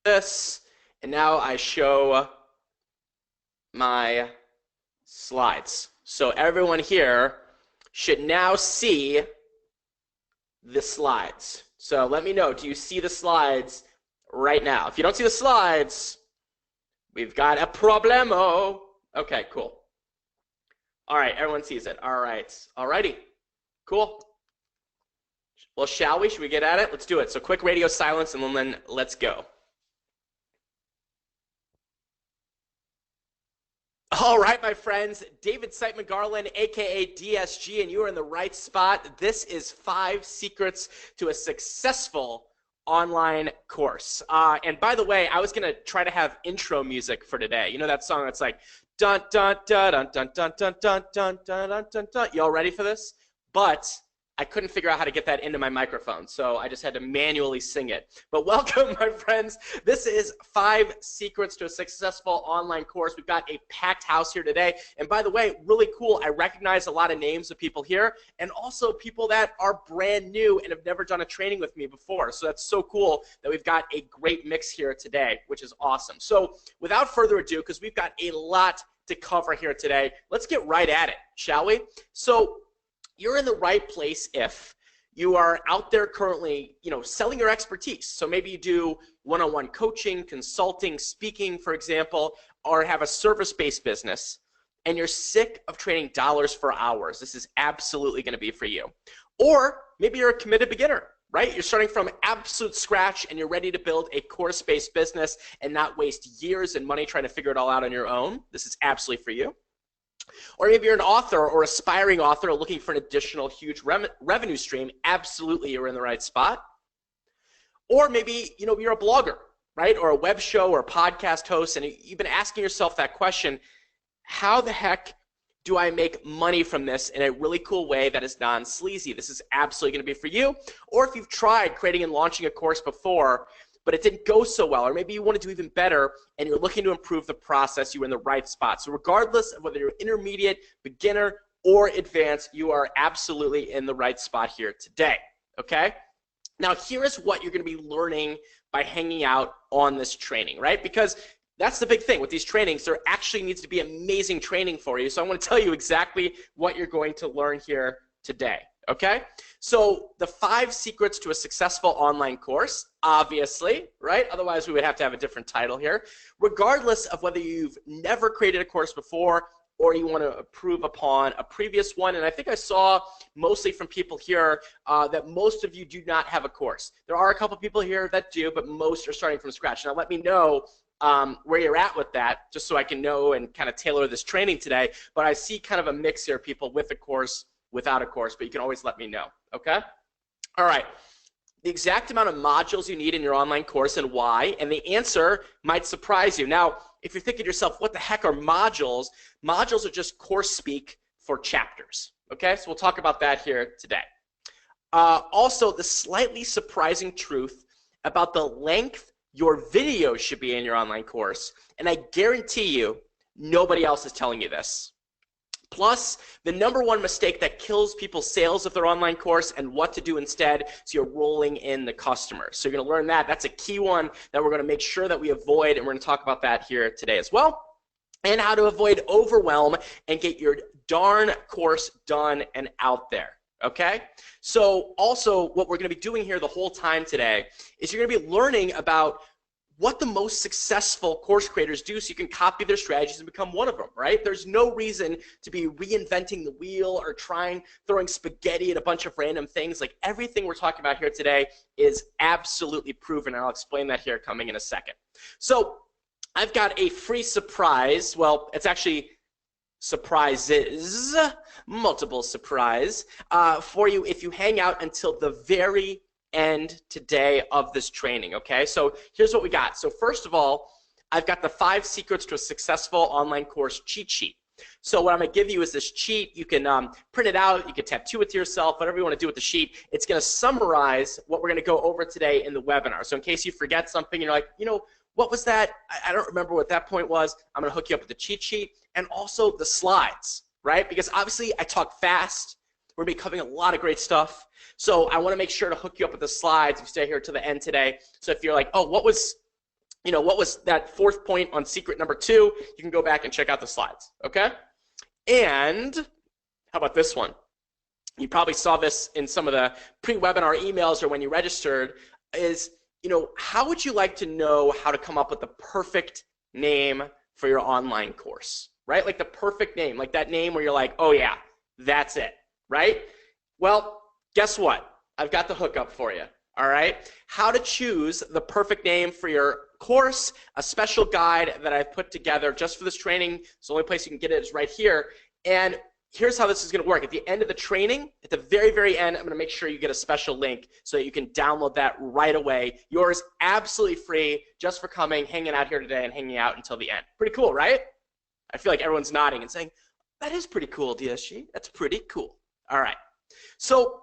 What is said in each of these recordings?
this, and now I show my slides. So everyone here should now see the slides. So let me know, do you see the slides right now? If you don't see the slides, we've got a problemo. Okay, cool. All right, everyone sees it. All right, alrighty, cool. Well, shall we? Should we get at it? Let's do it. So quick radio silence, and then let's go. All right, my friends, David Siteman Garland, aka DSG, and you are in the right spot. This is 5 secrets to a successful online course. And by the way, I was gonna try to have intro music for today. You know that song that's like dun dun dun dun dun dun dun dun dun dun dun dun dun. You all ready for this? But I couldn't figure out how to get that into my microphone, so I just had to manually sing it. But welcome, my friends. This is 5 secrets to a successful online course. We've got a packed house here today. And by the way, really cool, I recognize a lot of names of people here, and also people that are brand new and have never done a training with me before. So that's so cool that we've got a great mix here today, which is awesome. So without further ado, because we've got a lot to cover here today, let's get right at it, shall we? So you're in the right place if you are out there currently, selling your expertise. So maybe you do one-on-one coaching, consulting, speaking, for example, or have a service-based business, and you're sick of trading dollars for hours. This is absolutely going to be for you. Or maybe you're a committed beginner, right? You're starting from absolute scratch, and you're ready to build a course-based business and not waste years and money trying to figure it all out on your own. This is absolutely for you. Or maybe you're an author or aspiring author looking for an additional huge revenue stream. Absolutely, you're in the right spot. Or maybe you're a blogger, right? Or a web show or a podcast host, and you've been asking yourself that question, how the heck do I make money from this in a really cool way that is non-sleazy? This is absolutely going to be for you. Or if you've tried creating and launching a course before, but it didn't go so well, or maybe you want to do even better and you're looking to improve the process, you're in the right spot. So regardless of whether you're intermediate, beginner, or advanced, you are absolutely in the right spot here today, okay? Now here is what you're going to be learning by hanging out on this training, right? Because that's the big thing with these trainings, there actually needs to be amazing training for you. So I want to tell you exactly what you're going to learn here today. Okay, so the 5 secrets to a successful online course, obviously, right? Otherwise, we would have to have a different title here. Regardless of whether you've never created a course before or you want to improve upon a previous one, and I think I saw mostly from people here that most of you do not have a course. There are a couple people here that do, but most are starting from scratch. Now, let me know where you're at with that, just so I can know and kind of tailor this training today. But I see kind of a mix here, people with a course, without a course, but you can always let me know, okay? All right, the exact amount of modules you need in your online course and why, and the answer might surprise you. Now, if you're thinking to yourself, what the heck are modules? Modules are just course speak for chapters, okay? So we'll talk about that here today. Also, the slightly surprising truth about the length your video should be in your online course, and I guarantee you, nobody else is telling you this. Plus, the #1 mistake that kills people's sales of their online course and what to do instead, so you're rolling in the customers. So you're going to learn that. That's a key one that we're going to make sure that we avoid, and we're going to talk about that here today as well. And how to avoid overwhelm and get your darn course done and out there. Okay? So also, what we're going to be doing here the whole time today is you're going to be learning about what the most successful course creators do so you can copy their strategies and become one of them, right? There's no reason to be reinventing the wheel or throwing spaghetti at a bunch of random things. Like everything we're talking about here today is absolutely proven, and I'll explain that here coming in a second. So I've got a free surprise. Well, it's actually surprises, multiple surprise, for you if you hang out until the very end today of this training, okay? So here's what we got. So first of all, I've got the 5 secrets to a successful online course cheat sheet. So what I'm going to give you is this cheat. You can print it out. You can tattoo it to yourself, whatever you want to do with the sheet. It's going to summarize what we're going to go over today in the webinar. So in case you forget something, you're like, what was that? I don't remember what that point was. I'm going to hook you up with the cheat sheet and also the slides, right? Because obviously I talk fast. We're going to be covering a lot of great stuff. So I want to make sure to hook you up with the slides if you stay here to the end today. So if you're like, oh, what was what was that fourth point on secret number 2, you can go back and check out the slides, okay? And how about this one? You probably saw this in some of the pre-webinar emails or when you registered, is, how would you like to know how to come up with the perfect name for your online course, right? Like the perfect name, like that name where you're like, oh yeah, that's it, right? Well, guess what? I've got the hookup for you, all right? How to choose the perfect name for your course, a special guide that I've put together just for this training. So the only place you can get it is right here. And here's how this is going to work. At the end of the training, at the very, very end, I'm going to make sure you get a special link so that you can download that right away. Yours absolutely free just for coming, hanging out here today, and hanging out until the end. Pretty cool, right? I feel like everyone's nodding and saying, that is pretty cool, DSG. That's pretty cool. All right. So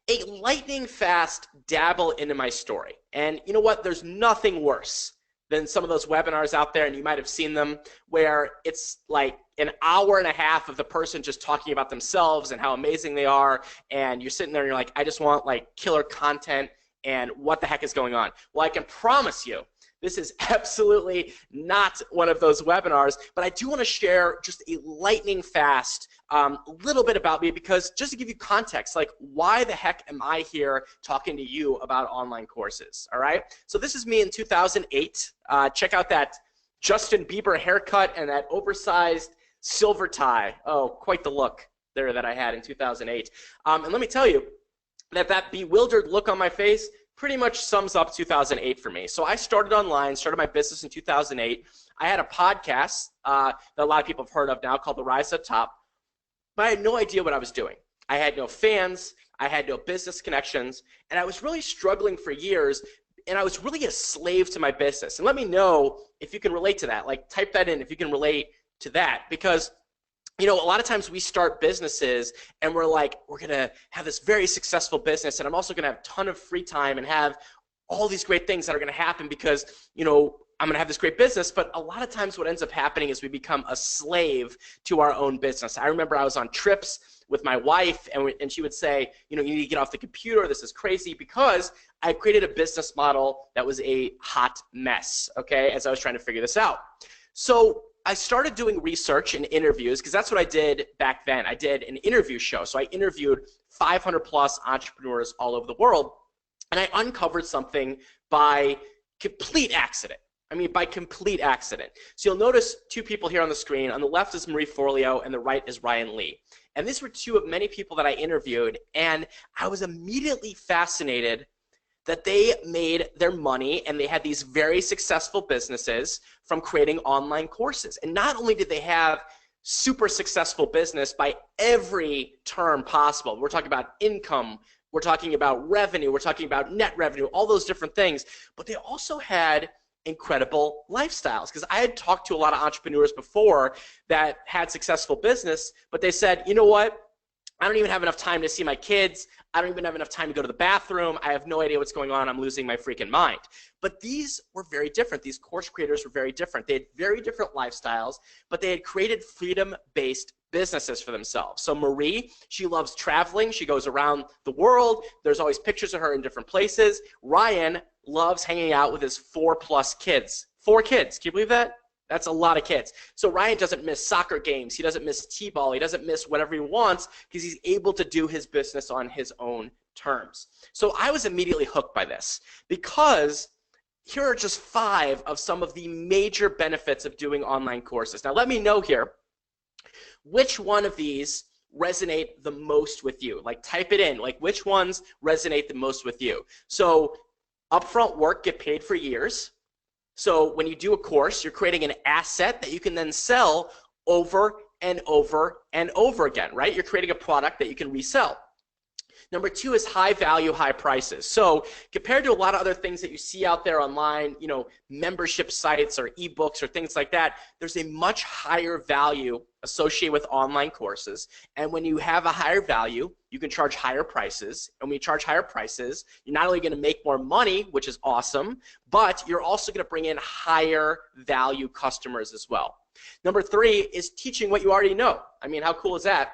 a lightning fast dabble into my story. And you know what? There's nothing worse than some of those webinars out there, and you might have seen them, where it's like an hour and a half of the person just talking about themselves and how amazing they are, and you're sitting there and you're like, I just want like killer content, and what the heck is going on? Well, I can promise you, this is absolutely not one of those webinars, but I do want to share just a lightning fast little bit about me, because just to give you context, like why the heck am I here talking to you about online courses, all right? So this is me in 2008. Check out that Justin Bieber haircut and that oversized silver tie. Oh, quite the look there that I had in 2008. And let me tell you that bewildered look on my face pretty much sums up 2008 for me. So I started online, started my business in 2008. I had a podcast that a lot of people have heard of now called The Rise Up Top, but I had no idea what I was doing. I had no fans, I had no business connections, and I was really struggling for years, and I was really a slave to my business. And let me know if you can relate to that. Like type that in if you can relate to that, because a lot of times we start businesses and we're like, we're going to have this very successful business, and I'm also going to have a ton of free time and have all these great things that are going to happen because, I'm going to have this great business. But a lot of times what ends up happening is we become a slave to our own business. I remember I was on trips with my wife, and she would say, you need to get off the computer. This is crazy, because I created a business model that was a hot mess, okay, as I was trying to figure this out. So I started doing research and interviews, because that's what I did back then. I did an interview show. So I interviewed 500 plus entrepreneurs all over the world, and I uncovered something by complete accident. I mean, by complete accident. So you'll notice two people here on the screen. On the left is Marie Forleo, and the right is Ryan Lee. And these were two of many people that I interviewed, and I was immediately fascinated that they made their money and they had these very successful businesses from creating online courses. And not only did they have super successful business by every term possible, we're talking about income, we're talking about revenue, we're talking about net revenue, all those different things, but they also had incredible lifestyles. Because I had talked to a lot of entrepreneurs before that had successful business, but they said, you know what? I don't even have enough time to see my kids. I don't even have enough time to go to the bathroom. I have no idea what's going on. I'm losing my freaking mind. But these were very different. These course creators were very different. They had very different lifestyles, but they had created freedom-based businesses for themselves. So Marie, she loves traveling. She goes around the world. There's always pictures of her in different places. Ryan loves hanging out with his 4+ kids. 4 kids. Can you believe that? That's a lot of kids. So Ryan doesn't miss soccer games. He doesn't miss t-ball. He doesn't miss whatever he wants, because he's able to do his business on his own terms. So I was immediately hooked by this, because here are just 5 of some of the major benefits of doing online courses. Now let me know here, which one of these resonate the most with you? Like type it in, like which ones resonate the most with you? So upfront work, get paid for years. So when you do a course, you're creating an asset that you can then sell over and over and over again, right? You're creating a product that you can resell. Number 2 is high value, high prices. So compared to a lot of other things that you see out there online, membership sites or ebooks or things like that, there's a much higher value associated with online courses. And when you have a higher value, you can charge higher prices. And when you charge higher prices, you're not only going to make more money, which is awesome, but you're also going to bring in higher value customers as well. Number 3 is teaching what you already know. I mean, how cool is that?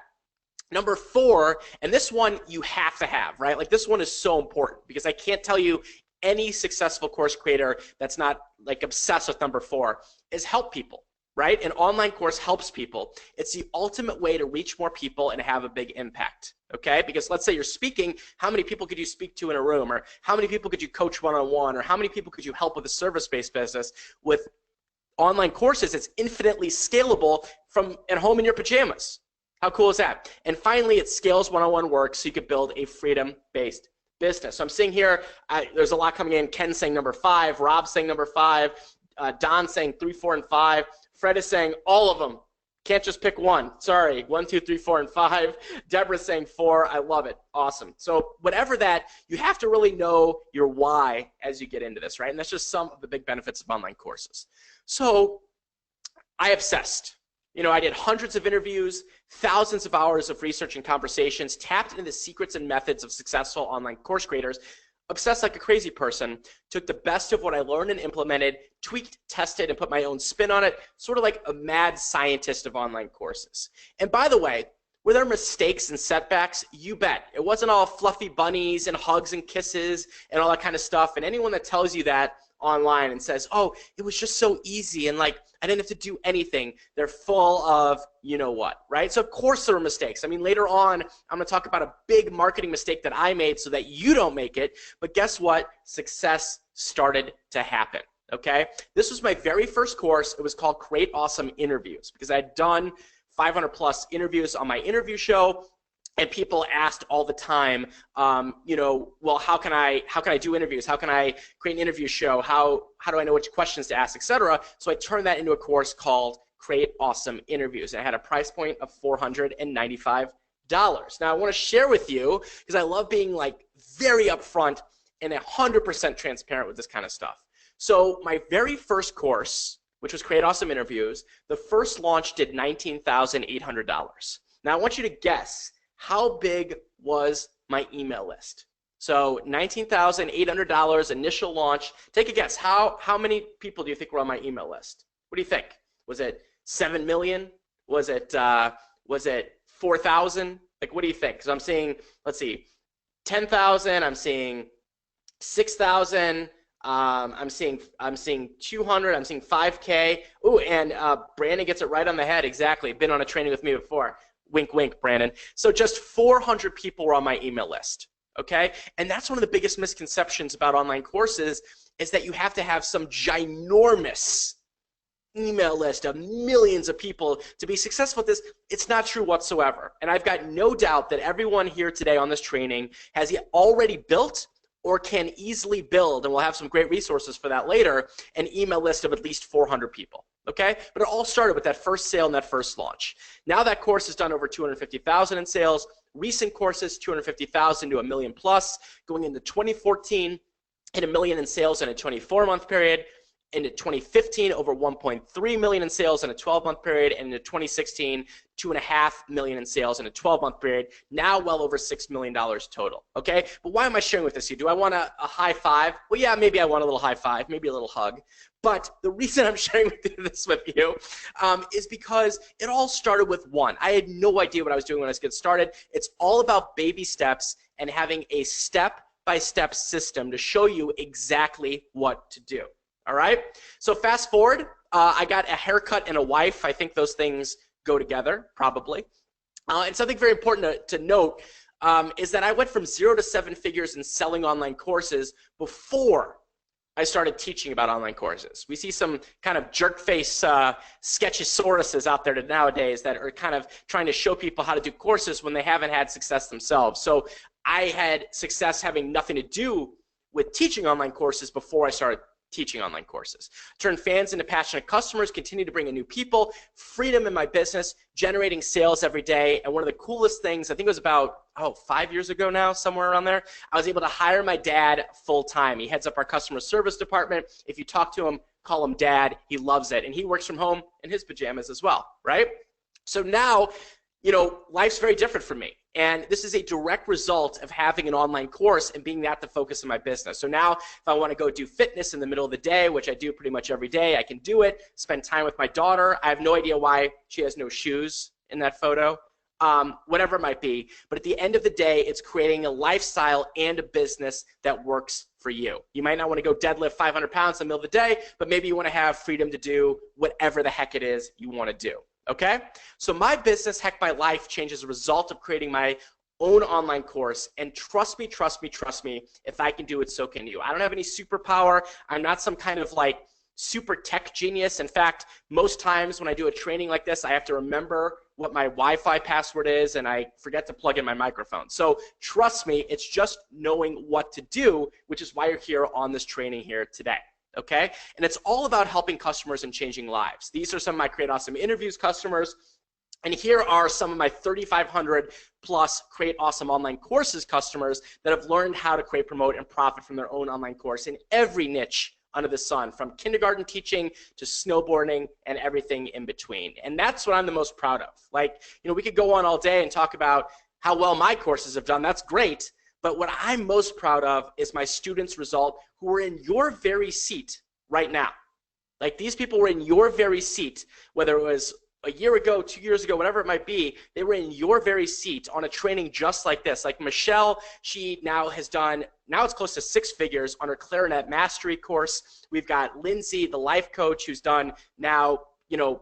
Number 4, and this one you have to have, right? Like this one is so important, because I can't tell you any successful course creator that's not like obsessed with number 4 is help people, right? An online course helps people. It's the ultimate way to reach more people and have a big impact, okay? Because let's say you're speaking, how many people could you speak to in a room? Or how many people could you coach one-on-one? Or how many people could you help with a service-based business? With online courses, it's infinitely scalable from at home in your pajamas. How cool is that? And finally, it scales one-on-one work so you could build a freedom-based business. So I'm seeing here, there's a lot coming in. Ken saying number 5, Rob saying number 5, Don saying 3, 4, and 5. Fred is saying all of them. Can't just pick one. Sorry. 1, 2, 3, 4, and 5. Deborah's saying 4. I love it. Awesome. So whatever that, you have to really know your why as you get into this, right? And that's just some of the big benefits of online courses. So I obsessed. I did hundreds of interviews, thousands of hours of research and conversations, tapped into the secrets and methods of successful online course creators, obsessed like a crazy person, took the best of what I learned and implemented, tweaked, tested, and put my own spin on it, sort of like a mad scientist of online courses. And by the way, were there mistakes and setbacks? You bet. It wasn't all fluffy bunnies and hugs and kisses and all that kind of stuff. And anyone that tells you that online and says, oh, it was just so easy and like I didn't have to do anything, they're full of you know what, right? So of course there were mistakes. I mean, later on, I'm going to talk about a big marketing mistake that I made so that you don't make it. But guess what? Success started to happen, okay? This was my very first course. It was called Create Awesome Interviews because I had done 500 plus interviews on my interview show. And people asked all the time, well, how can I do interviews? How can I create an interview show? How do I know which questions to ask, etc.? So I turned that into a course called Create Awesome Interviews. And I had a price point of $495. Now I want to share with you, because I love being like very upfront and 100% transparent with this kind of stuff. So my very first course, which was Create Awesome Interviews, the first launch did $19,800. Now I want you to guess, how big was my email list? So $19,800 initial launch. Take a guess. How many people do you think were on my email list? What do you think? Was it 7 million? Was it 4,000? Like, what do you think? Because I'm seeing, let's see, 10,000. I'm seeing 6,000. I'm seeing 200. I'm seeing 5K. Ooh, and Brandon gets it right on the head. Exactly. Been on a training with me before. Wink, wink, Brandon. So just 400 people were on my email list, okay? And that's one of the biggest misconceptions about online courses is that you have to have some ginormous email list of millions of people to be successful at this. It's not true whatsoever. And I've got no doubt that everyone here today on this training has already built or can easily build, and we'll have some great resources for that later, an email list of at least 400 people. Okay, but it all started with that first sale and that first launch. Now that course has done over 250,000 in sales. Recent courses, 250,000 to $1 million plus. Going into 2014, hit $1 million in sales in a 24-month period. Into 2015, over 1.3 million in sales in a 12-month period, and into 2016, 2.5 million in sales in a 12-month period. Now well over $6 million total. Okay, but why am I sharing with this? Do I want a high five? Well, yeah, maybe I want a little high five, maybe a little hug. But the reason I'm sharing this with you is because it all started with one. I had no idea what I was doing when I was getting started. It's all about baby steps and having a step-by-step system to show you exactly what to do. All right, so fast forward, I got a haircut and a wife. I think those things go together, probably. And something very important to note is that I went from 0 to 7 figures in selling online courses before I started teaching about online courses. We see some kind of jerk-face sketchosauruses out there nowadays that are kind of trying to show people how to do courses when they haven't had success themselves. So I had success having nothing to do with teaching online courses before I started teaching online courses. Turn fans into passionate customers, continue to bring in new people, freedom in my business, generating sales every day. And one of the coolest things, I think it was about, 5 years ago now, somewhere around there, I was able to hire my dad full time. He heads up our customer service department. If you talk to him, call him dad. He loves it. And he works from home in his pajamas as well, right? So now, life's very different for me. And this is a direct result of having an online course and being that the focus of my business. So now if I want to go do fitness in the middle of the day, which I do pretty much every day, I can do it, spend time with my daughter. I have no idea why she has no shoes in that photo, whatever it might be. But at the end of the day, it's creating a lifestyle and a business that works for you. You might not want to go deadlift 500 pounds in the middle of the day, but maybe you want to have freedom to do whatever the heck it is you want to do. Okay? So my business, Heck My Life, changed as a result of creating my own online course, and trust me, if I can do it, so can you. I don't have any superpower. I'm not some kind of like super tech genius. In fact, most times when I do a training like this, I have to remember what my Wi-Fi password is, and I forget to plug in my microphone. So trust me, it's just knowing what to do, which is why you're here on this training here today. Okay? And it's all about helping customers and changing lives. These are some of my Create Awesome Interviews customers. And here are some of my 3,500 plus Create Awesome online courses customers that have learned how to create, promote, and profit from their own online course in every niche under the sun, from kindergarten teaching to snowboarding and everything in between. And that's what I'm the most proud of. Like, you know, we could go on all day and talk about how well my courses have done. That's great. But what I'm most proud of is my students' result, who are in your very seat right now. Like, these people were in your very seat, whether it was a year ago, 2 years ago, whatever it might be. They were in your very seat on a training just like this. Like Michelle, she now has done, now it's close to 6 figures on her clarinet mastery course. We've got Lindsay, the life coach, who's done now, you know,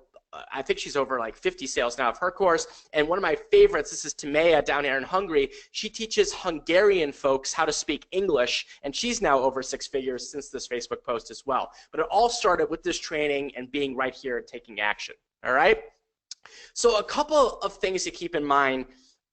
I think she's over like 50 sales now of her course. And one of my favorites, this is Timea down here in Hungary. She teaches Hungarian folks how to speak English, and she's now over 6 figures since this Facebook post as well. But it all started with this training and being right here and taking action. All right? So a couple of things to keep in mind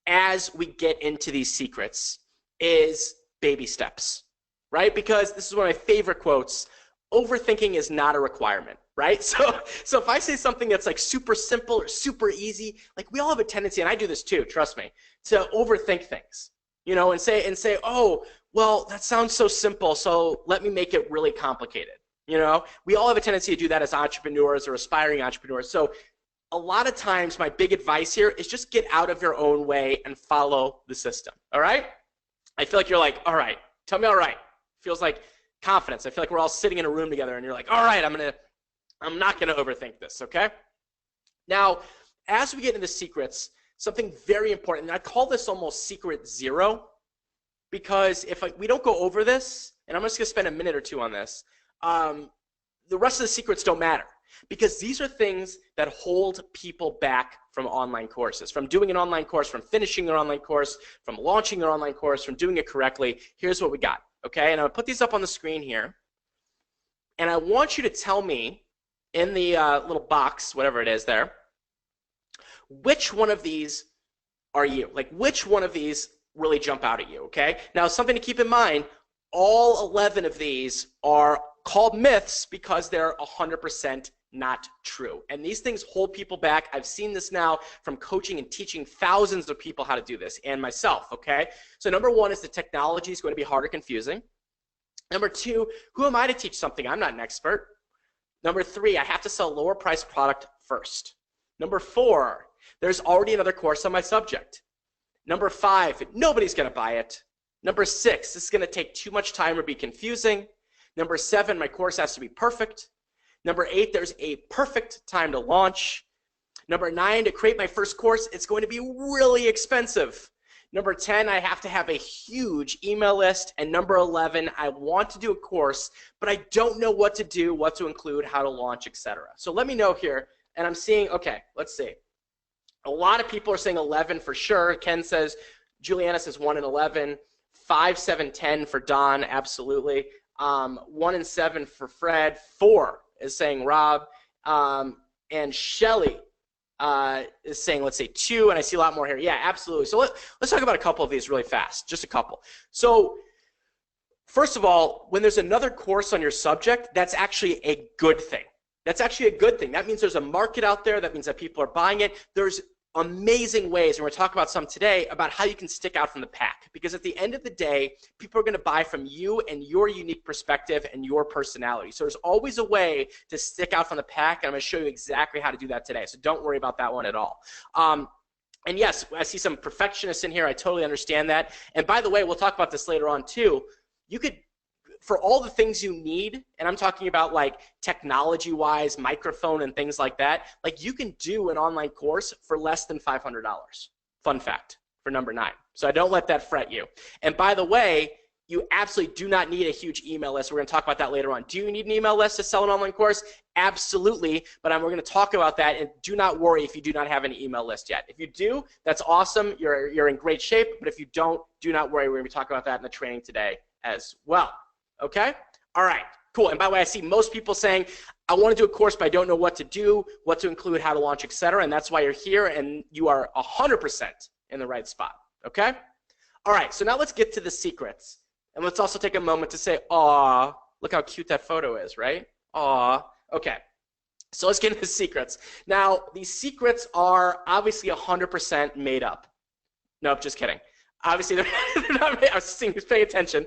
as we get into these secrets is baby steps, right? Because this is one of my favorite quotes: overthinking is not a requirement, right? So if I say something that's like super simple or super easy, like we all have a tendency, and I do this too, trust me, to overthink things, you know, and say, oh, well, that sounds so simple, so let me make it really complicated. You know, we all have a tendency to do that as entrepreneurs or aspiring entrepreneurs. So a lot of times my big advice here is just get out of your own way and follow the system. All right? I feel like you're like, all right, tell me all right. Feels like confidence. I feel like we're all sitting in a room together and you're like, all right, I'm not gonna overthink this, okay? Now, as we get into the secrets, something very important, and I call this almost secret zero, because if we don't go over this, and I'm just gonna spend a minute or two on this, the rest of the secrets don't matter, because these are things that hold people back from online courses, from doing an online course, from finishing their online course, from launching their online course, from doing it correctly. Here's what we got, okay? And I'm gonna put these up on the screen here, and I want you to tell me in the little box, whatever it is there, which one of these are you? Like, which one of these really jump out at you, okay? Now, something to keep in mind, all 11 of these are called myths because they're 100% not true. And these things hold people back. I've seen this now from coaching and teaching thousands of people how to do this, and myself, okay? So number one is the technology is going to be hard or confusing. Number two, who am I to teach something? I'm not an expert. Number three, I have to sell a lower priced product first. Number four, there's already another course on my subject. Number five, nobody's going to buy it. Number six, this is going to take too much time or be confusing. Number seven, my course has to be perfect. Number eight, there's a perfect time to launch. Number nine, to create my first course, it's going to be really expensive. Number 10, I have to have a huge email list. And number 11, I want to do a course, but I don't know what to do, what to include, how to launch, etc. So let me know here. And I'm seeing, okay, let's see. A lot of people are saying 11 for sure. Ken says, Juliana says 1 and 11. 5, 7, 10 for Don, absolutely. 1 and 7 for Fred. 4 is saying Rob. And Shelly is saying, let's say 2, and I see a lot more here. Yeah, absolutely. So let's talk about a couple of these really fast, just a couple. So first of all, when there's another course on your subject, that's actually a good thing. That's actually a good thing. That means there's a market out there. That means that people are buying it. There's amazing ways, and we're going to talk about some today, about how you can stick out from the pack. Because at the end of the day, people are going to buy from you and your unique perspective and your personality. So there's always a way to stick out from the pack, and I'm going to show you exactly how to do that today. So don't worry about that one at all. And yes, I see some perfectionists in here. I totally understand that. And by the way, we'll talk about this later on too. You could, for all the things you need, and I'm talking about like technology-wise, microphone and things like that, like you can do an online course for less than $500. Fun fact for number 9. So I don't let that fret you. And by the way, You absolutely do not need a huge email list. We're going to talk about that later on. Do you need an email list to sell an online course? Absolutely, but we're going to talk about that, and do not worry if you do not have an email list yet. If you do, that's awesome. You're in great shape, but if you don't, do not worry. We're going to be talking about that in the training today as well. Okay? All right, cool. And by the way, I see most people saying, I want to do a course, but I don't know what to do, what to include, how to launch, etc. And that's why you're here, and you are 100% in the right spot. Okay? All right, so now let's get to the secrets. And let's also take a moment to say, aw, look how cute that photo is, right? Aw. Okay, so let's get into the secrets. Now, these secrets are obviously 100% made up. Nope, just kidding. Obviously, they're not made up. I was seeing who's paying attention.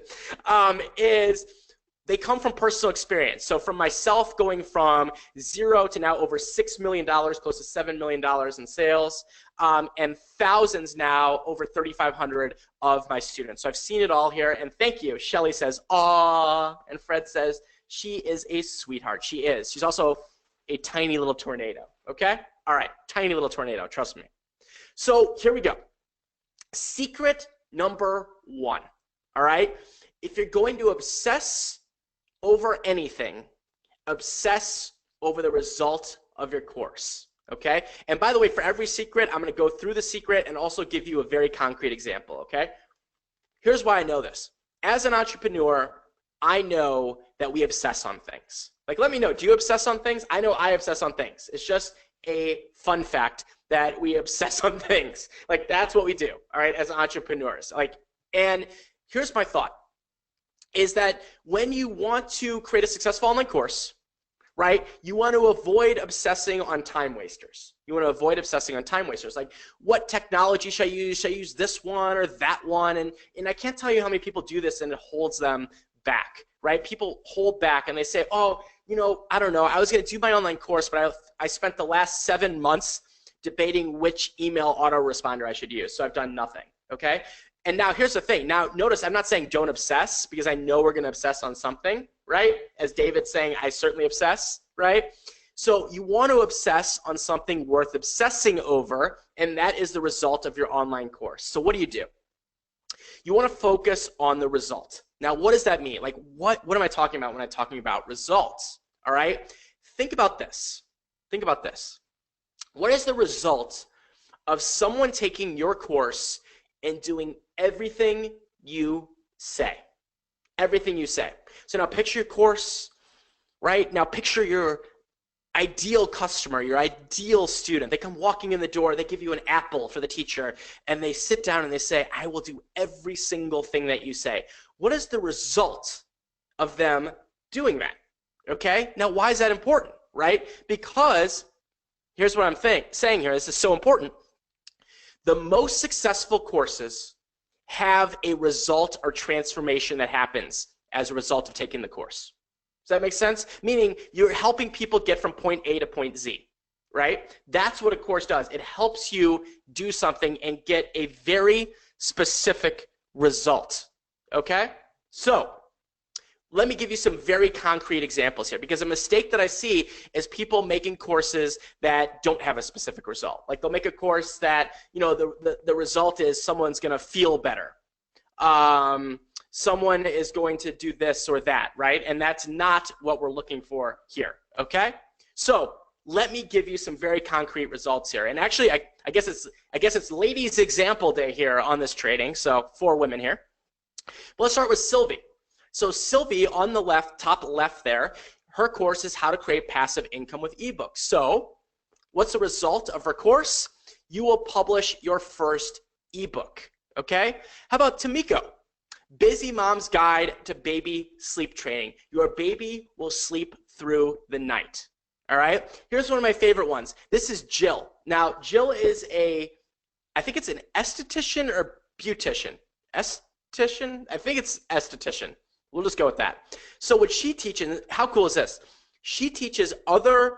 They come from personal experience. So from myself going from 0 to now over $6 million, close to $7 million in sales, and thousands now, over 3,500 of my students. So I've seen it all here, and thank you. Shelly says, aw, and Fred says, she is a sweetheart. She is. She's also a tiny little tornado, okay? All right, tiny little tornado, trust me. So here we go. Secret number 1, all right? If you're going to obsess over anything, obsess over the result of your course, okay? And by the way, for every secret, I'm going to go through the secret and also give you a very concrete example, okay? Here's why I know this. As an entrepreneur, I know that we obsess on things. Like, let me know, do you obsess on things? I know I obsess on things. It's just a fun fact that we obsess on things. Like, that's what we do, all right, as entrepreneurs. Like, and here's my thought, is that when you want to create a successful online course, right, you want to avoid obsessing on time wasters. You want to avoid obsessing on time wasters. Like, what technology should I use? Should I use this one or that one? And I can't tell you how many people do this, and it holds them back, right? People hold back and they say, oh, you know, I don't know. I was going to do my online course, but I spent the last 7 months debating which email autoresponder I should use, so I've done nothing, okay? And now here's the thing. Now notice I'm not saying don't obsess, because I know we're going to obsess on something, right? As David's saying, I certainly obsess, right? So you want to obsess on something worth obsessing over, and that is the result of your online course. So what do? You want to focus on the result. Now, what does that mean? Like, what am I talking about when I'm talking about results? All right? Think about this. Think about this. What is the result of someone taking your course and doing everything you say? Everything you say. So now picture your course, right? Now picture your ideal customer, your ideal student. They come walking in the door, they give you an apple for the teacher, and they sit down and they say, I will do every single thing that you say. What is the result of them doing that? Okay? Now, why is that important, right? Because here's what I'm saying here. This is so important. The most successful courses have a result or transformation that happens as a result of taking the course. Does that make sense? Meaning you're helping people get from point A to point Z, right? That's what a course does. It helps you do something and get a very specific result, okay? So let me give you some very concrete examples here, because a mistake that I see is people making courses that don't have a specific result. Like, they'll make a course that, you know, the result is someone's going to feel better. Someone is going to do this or that, right? And that's not what we're looking for here, okay? So let me give you some very concrete results here. And actually, I guess it's ladies' example day here on this training, so 4 women here. But let's start with Sylvie. So Sylvie, on the left, top left there, her course is how to create passive income with ebooks. So what's the result of her course? You will publish your first ebook, okay? How about Tamiko? Busy Mom's Guide to Baby Sleep Training. Your baby will sleep through the night, all right? Here's one of my favorite ones. This is Jill. Now, Jill is I think it's an esthetician or beautician. Esthetician? I think it's esthetician. We'll just go with that. So what she teaches, how cool is this? She teaches other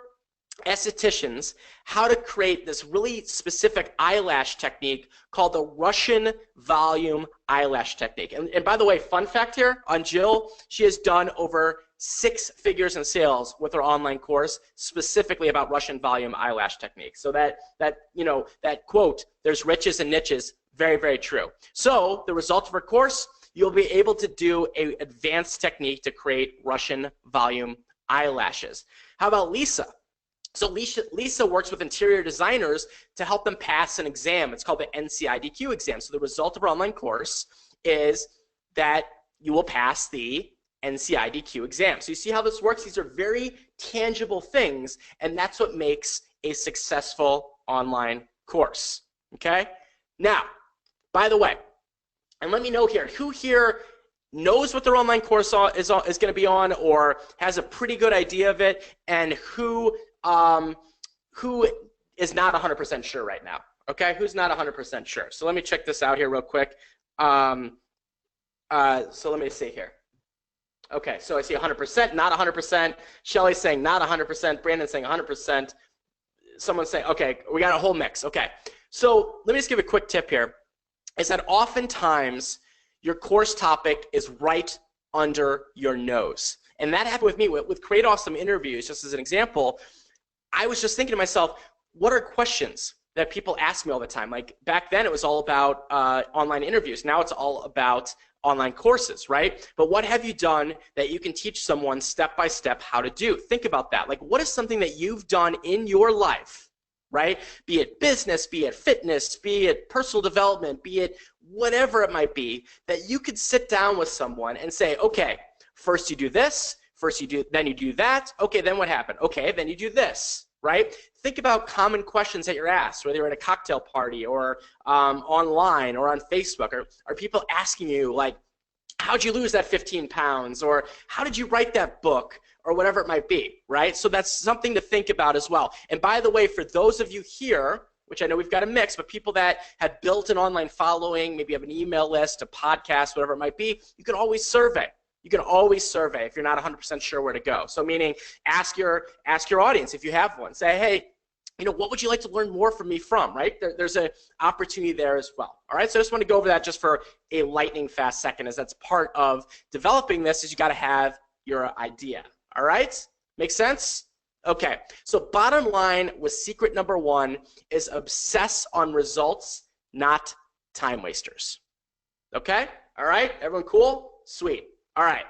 estheticians how to create this really specific eyelash technique called the Russian volume eyelash technique. And by the way, fun fact here on Jill, she has done over 6 figures in sales with her online course specifically about Russian volume eyelash technique. So that you know, that quote, there's riches and niches, very, very true. So the result of her course, you'll be able to do an advanced technique to create Russian volume eyelashes. How about Lisa? So Lisa works with interior designers to help them pass an exam. It's called the NCIDQ exam. So the result of our online course is that you will pass the NCIDQ exam. So you see how this works? These are very tangible things, and that's what makes a successful online course. Okay? Now, by the way, and let me know here, who here knows what their online course is going to be on, or has a pretty good idea of it, and who is not 100% sure right now? Okay, who's not 100% sure? So let me check this out here real quick. So let me see here. Okay, so I see 100%, not 100%. Shelly's saying not 100%. Brandon's saying 100%. Someone's saying, okay, we got a whole mix. Okay, so let me just give a quick tip here. Is that oftentimes your course topic is right under your nose. And that happened with me with Create Awesome Interviews, just as an example. I was just thinking to myself, what are questions that people ask me all the time? Like back then it was all about online interviews. Now it's all about online courses, right? But what have you done that you can teach someone step by step how to do? Think about that. Like, what is something that you've done in your life, right? Be it business, be it fitness, be it personal development, be it whatever it might be, that you could sit down with someone and say, okay, first you do this, then you do that. Okay, then what happened? Okay, then you do this, right? Think about common questions that you're asked, whether you're at a cocktail party or online or on Facebook. Are people asking you, like, how'd you lose that 15 pounds? Or how did you write that book? Or whatever it might be, right? So that's something to think about as well. And by the way, for those of you here, which I know we've got a mix, but people that have built an online following, maybe have an email list, a podcast, whatever it might be, you can always survey. You can always survey if you're not 100% sure where to go. So meaning ask your audience if you have one. Say, hey, you know, what would you like to learn more from me from, right? There's an opportunity there as well. All right, so I just want to go over that just for a lightning fast second, as that's part of developing this, is you got to have your idea. All right, make sense? Okay, so bottom line with secret number one is obsess on results, not time wasters. Okay, all right, everyone cool? Sweet. All right,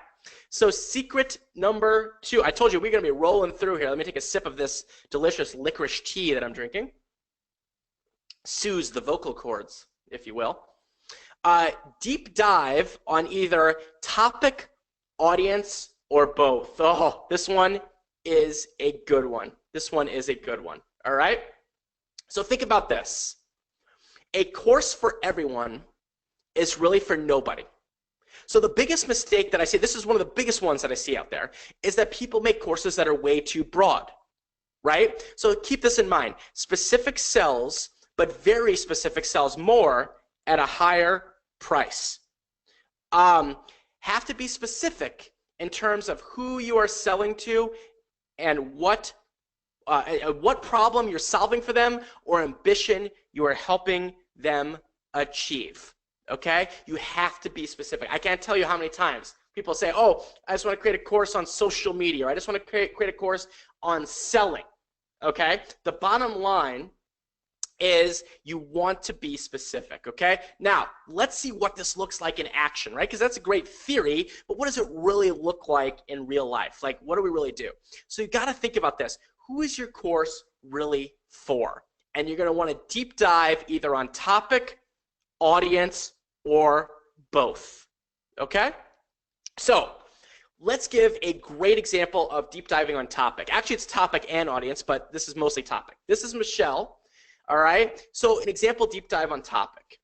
so secret number two. I told you we're going to be rolling through here. Let me take a sip of this delicious licorice tea that I'm drinking. Soothes the vocal cords, if you will. Deep dive on either topic, audience, or both. Oh, this one is a good one. This one is a good one. All right? So think about this. A course for everyone is really for nobody. So the biggest mistake that I see, this is one of the biggest ones that I see out there, is that people make courses that are way too broad, right? So keep this in mind. Specific sells, but very specific sells more at a higher price. Have to be specific in terms of who you are selling to and what problem you're solving for them or ambition you are helping them achieve. Okay? You have to be specific. I can't tell you how many times people say, oh, I just want to create a course on social media, or I just want to create a course on selling. Okay? The bottom line is you want to be specific, okay? Now, let's see what this looks like in action, right? Because that's a great theory, but what does it really look like in real life? Like, what do we really do? So you got to think about this. Who is your course really for? And you're going to want to deep dive either on topic, audience, or both, okay? So let's give a great example of deep diving on topic. Actually, it's topic and audience, but this is mostly topic. This is Michelle. All right, so an example deep dive on topic.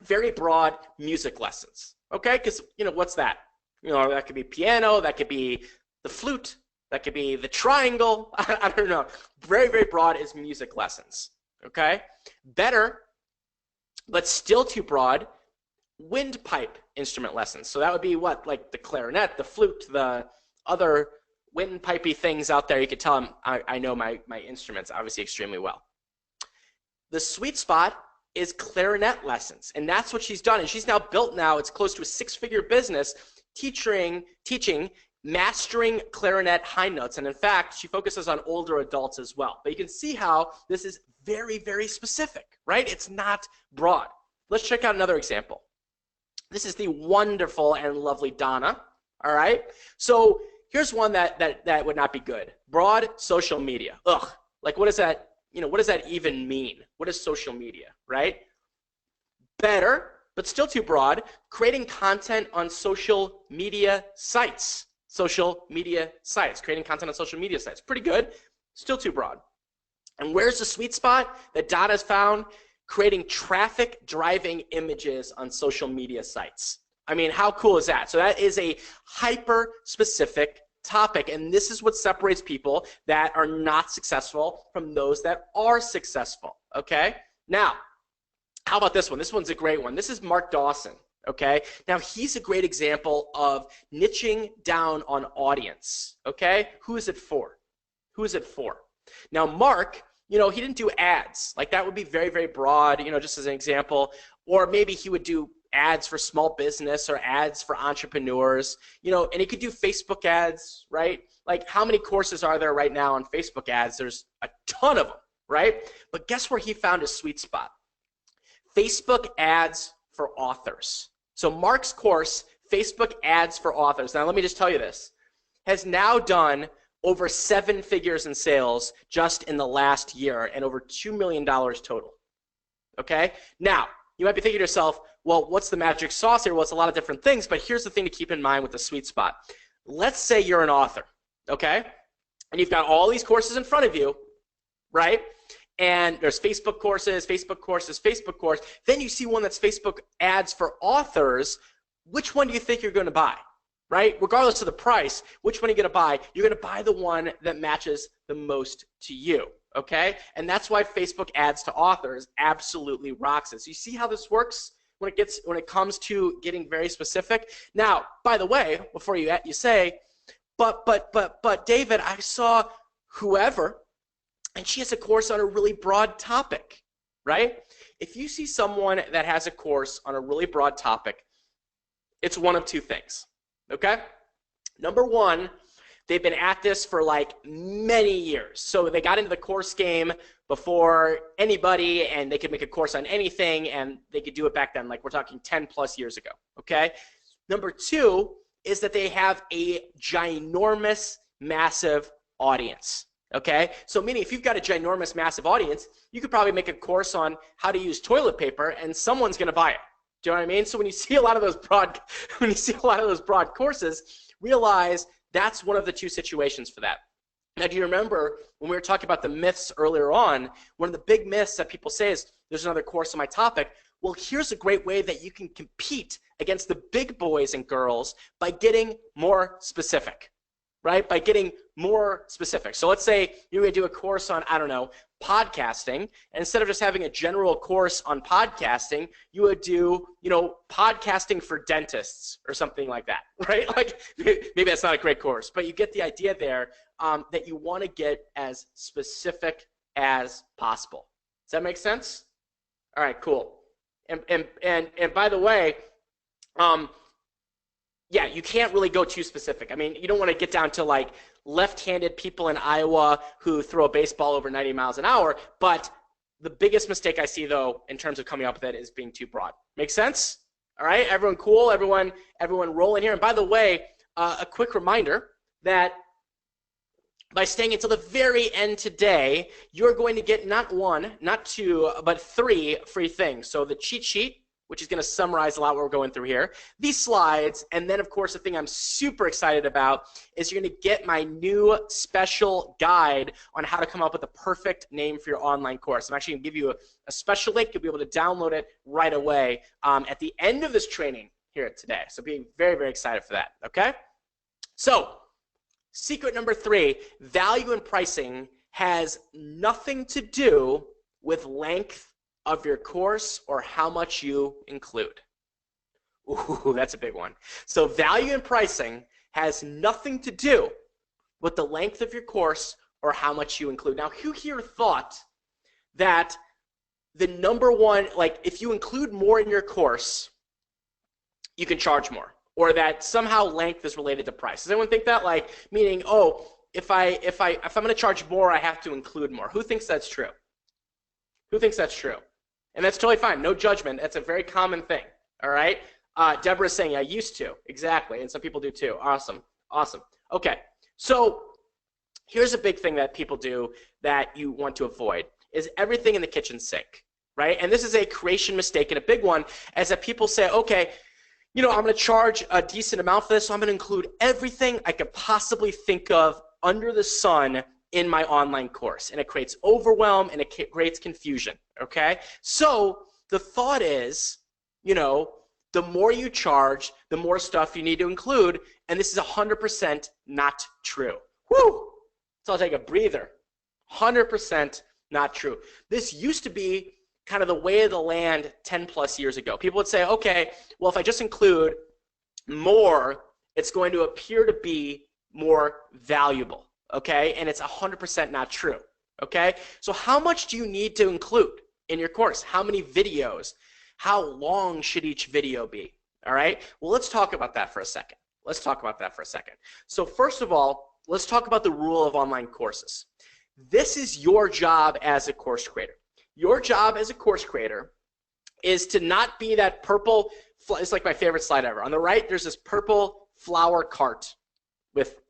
Very broad music lessons, okay? Because, you know, what's that? You know, that could be piano, that could be the flute, that could be the triangle, I don't know. Very, very broad is music lessons, okay? Better, but still too broad, windpipe instrument lessons. So that would be what? Like the clarinet, the flute, the other windpipey things out there. You could tell them I know my instruments obviously extremely well. The sweet spot is clarinet lessons, and that's what she's done. And she's now built it's close to a six-figure business teaching mastering clarinet high notes. And in fact, she focuses on older adults as well. But you can see how this is very, very specific, right? It's not broad. Let's check out another example. This is the wonderful and lovely Donna. All right. So here's one that would not be good. Broad social media. Ugh. Like, what does that, what does that even mean? What is social media, right? Better, but still too broad, creating content on social media sites. Social media sites. Creating content on social media sites. Pretty good. Still too broad. And where's the sweet spot that Donna's found? Creating traffic driving images on social media sites. I mean, how cool is that? So that is a hyper specific topic, and this is what separates people that are not successful from those that are successful, okay? Now, how about this one? This one's a great one. This is Mark Dawson, okay? Now, he's a great example of niching down on audience, okay? Who is it for? Who is it for? Now, Mark, he didn't do ads. Like, that would be very, very broad, just as an example. Or maybe he would do ads for small business or ads for entrepreneurs, and he could do Facebook ads, right? Like, how many courses are there right now on Facebook ads? There's a ton of them, right? But guess where he found his sweet spot? Facebook ads for authors. So Mark's course, Facebook ads for authors. Now, let me just tell you this, has now done over 7 figures in sales just in the last year and over $2 million total, okay? Now, you might be thinking to yourself, well, what's the magic sauce here? Well, it's a lot of different things, but here's the thing to keep in mind with the sweet spot. Let's say you're an author, okay? And you've got all these courses in front of you, right? And there's Facebook courses, Facebook courses, Facebook course. Then you see one that's Facebook ads for authors. Which one do you think you're going to buy, right? Regardless of the price, which one are you going to buy? You're going to buy the one that matches the most to you, okay? And that's why Facebook ads to authors absolutely rocks it. So you see how this works when it comes to getting very specific? Now, by the way, before you say, but David, I saw whoever, and she has a course on a really broad topic, right? If you see someone that has a course on a really broad topic, it's one of two things, okay? Number one, they've been at this for like many years. So they got into the course game before anybody, and they could make a course on anything, and they could do it back then. Like, we're talking 10 plus years ago, okay? Number two is that they have a ginormous, massive audience, okay? So meaning if you've got a ginormous, massive audience, you could probably make a course on how to use toilet paper, and someone's going to buy it. Do you know what I mean? So when you see a lot of those broad courses, realize that's one of the two situations for that. Now, do you remember when we were talking about the myths earlier on, one of the big myths that people say is, there's another course on my topic. Well, here's a great way that you can compete against the big boys and girls by getting more specific, right? By getting more specific. So let's say you're going to do a course on, I don't know, podcasting. And instead of just having a general course on podcasting, you would do, podcasting for dentists or something like that, right? Like, maybe that's not a great course, but you get the idea there, that you want to get as specific as possible. Does that make sense? All right, cool. And by the way, yeah, you can't really go too specific. I mean, you don't want to get down to like left-handed people in Iowa who throw a baseball over 90 miles an hour, but the biggest mistake I see, though, in terms of coming up with it is being too broad. Make sense? All right, everyone cool? Everyone rolling here? And by the way, a quick reminder that by staying until the very end today, you're going to get not one, not two, but 3 free things. So the cheat sheet, which is going to summarize a lot what we're going through here, these slides, and then, of course, the thing I'm super excited about is you're going to get my new special guide on how to come up with the perfect name for your online course. I'm actually going to give you a special link. You'll be able to download it right away at the end of this training here today. So be very, very excited for that, okay? So secret number 3, value and pricing has nothing to do with length of your course or how much you include. Ooh, that's a big one. So value and pricing has nothing to do with the length of your course or how much you include. Now, who here thought that the number one, like if you include more in your course, you can charge more, or that somehow length is related to price? Does anyone think that? Like, meaning, oh, if I'm going to charge more, I have to include more. Who thinks that's true? Who thinks that's true? And that's totally fine. No judgment. That's a very common thing. All right. Deborah's saying I used to. Exactly. And some people do too. Awesome. Awesome. Okay. So here's a big thing that people do that you want to avoid is everything in the kitchen sink, right? And this is a creation mistake, and a big one is that people say, okay, you know, I'm going to charge a decent amount for this, so I'm going to include everything I could possibly think of under the sun in my online course. And it creates overwhelm and it creates confusion, okay? So the thought is, you know, the more you charge, the more stuff you need to include, and this is 100% not true. Whew! So I'll take a breather. 100% not true. This used to be kind of the way of the land 10 plus years ago. People would say, okay, well, if I just include more, it's going to appear to be more valuable, okay? And it's 100% not true, okay? So how much do you need to include in your course? How many videos? How long should each video be, all right? Well, let's talk about that for a second. Let's talk about that for a second. So first of all, let's talk about the rule of online courses. This is your job as a course creator. Your job as a course creator is to not be that purple, it's like my favorite slide ever. On the right, there's this purple flower cart with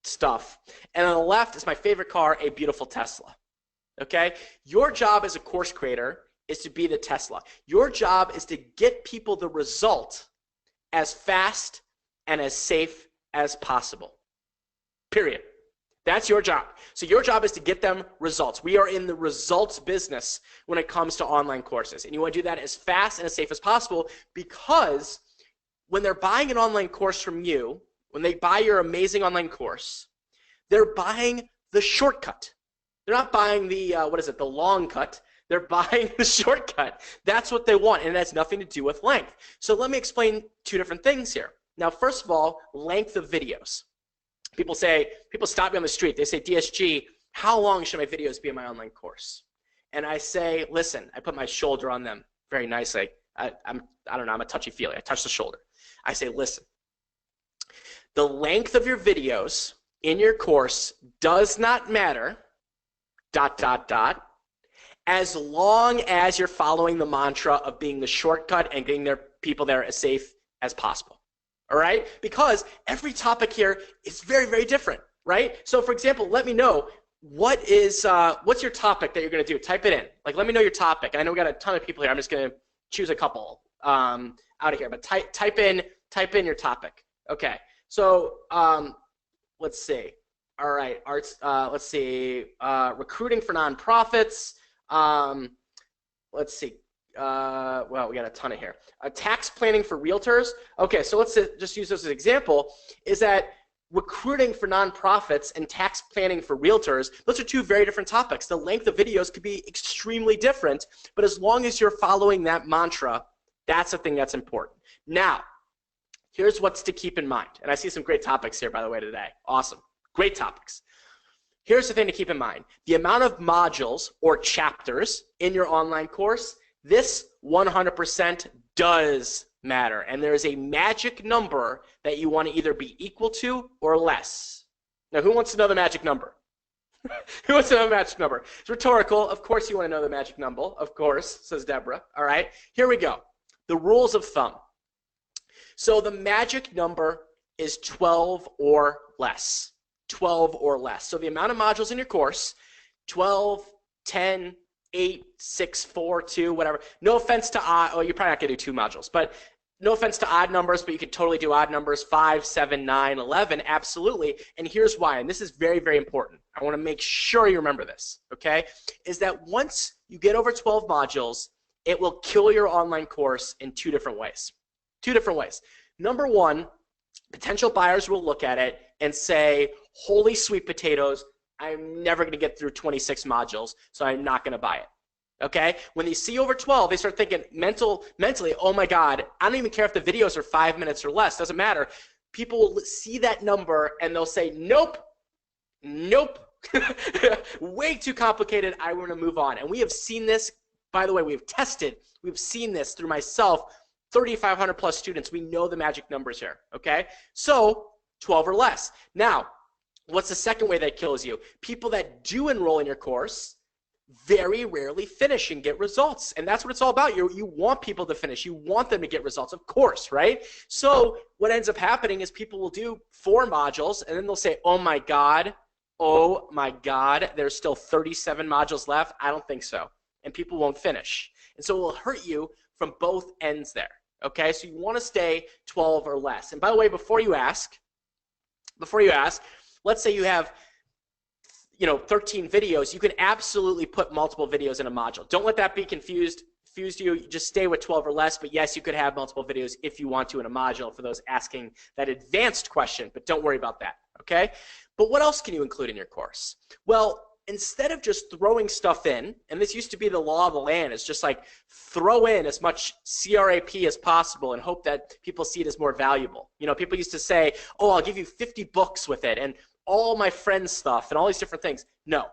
stuff. And on the left is my favorite car, a beautiful Tesla. Okay? Your job as a course creator is to be the Tesla. Your job is to get people the result as fast and as safe as possible. Period. That's your job. So your job is to get them results. We are in the results business when it comes to online courses. And you want to do that as fast and as safe as possible, because when they're buying an online course from you, when they buy your amazing online course, they're buying the shortcut. They're not buying the, the long cut. They're buying the shortcut. That's what they want, and it has nothing to do with length. So let me explain two different things here. Now, first of all, length of videos. People stop me on the street. They say, DSG, how long should my videos be in my online course? And I say, listen, I put my shoulder on them very nicely. I don't know, I'm a touchy-feely. I touch the shoulder. I say, listen, the length of your videos in your course does not matter, ... as long as you're following the mantra of being the shortcut and getting their people there as safe as possible. All right? Because every topic here is very, very different, right? So for example, let me know what's your topic that you're going to do. Type it in. Like, let me know your topic. I know we got a ton of people here. I'm just going to choose a couple out of here. But type in your topic. Okay. So let's see. All right. Let's see. Recruiting for nonprofits. Let's see. Well, we got a ton of here. Tax planning for realtors. Okay, so let's just use this as an example, is that recruiting for nonprofits and tax planning for realtors, those are two very different topics. The length of videos could be extremely different, but as long as you're following that mantra, that's the thing that's important. Now, here's what's to keep in mind. And I see some great topics here, by the way, today. Awesome. Great topics. Here's the thing to keep in mind. The amount of modules or chapters in your online course, this 100% does matter. And there is a magic number that you want to either be equal to or less. Now, who wants to know the magic number? Who wants to know the magic number? It's rhetorical. Of course you want to know the magic number. Of course, says Deborah. All right, here we go. The rules of thumb. So the magic number is 12 or less. 12 or less. So the amount of modules in your course, 12, 10, 8, 6, 4, 2, whatever. No offense to odd, well, you're probably not going to do 2 modules, but no offense to odd numbers, but you could totally do odd numbers, 5, 7, 9, 11, absolutely. And here's why, and this is very, very important. I want to make sure you remember this, okay? Is that once you get over 12 modules, it will kill your online course in 2 different ways. 2 different ways. Number one, potential buyers will look at it and say, holy sweet potatoes, I'm never going to get through 26 modules, so I'm not going to buy it. Okay? When they see over 12, they start thinking mentally, oh my God, I don't even care if the videos are 5 minutes or less. Doesn't matter. People will see that number and they'll say, nope, nope, way too complicated. I want to move on. And we have seen this. By the way, we've seen this through myself, 3,500 plus students. We know the magic numbers here. Okay? So 12 or less. Now, what's the second way that kills you? People that do enroll in your course, very rarely finish and get results. And that's what it's all about. You want people to finish. You want them to get results, of course, right? So what ends up happening is people will do 4 modules, and then they'll say, oh my God, there's still 37 modules left. I don't think so. And people won't finish. And so it will hurt you from both ends there. Okay, so you want to stay 12 or less. And by the way, before you ask, let's say you have 13 videos, you can absolutely put multiple videos in a module. Don't let that be confused you. Just stay with 12 or less, but yes, you could have multiple videos if you want to in a module for those asking that advanced question, but don't worry about that, okay? But what else can you include in your course? Well, instead of just throwing stuff in, and this used to be the law of the land, it's just like throw in as much CRAP as possible and hope that people see it as more valuable. People used to say, oh, I'll give you 50 books with it and all my friends' stuff and all these different things. No.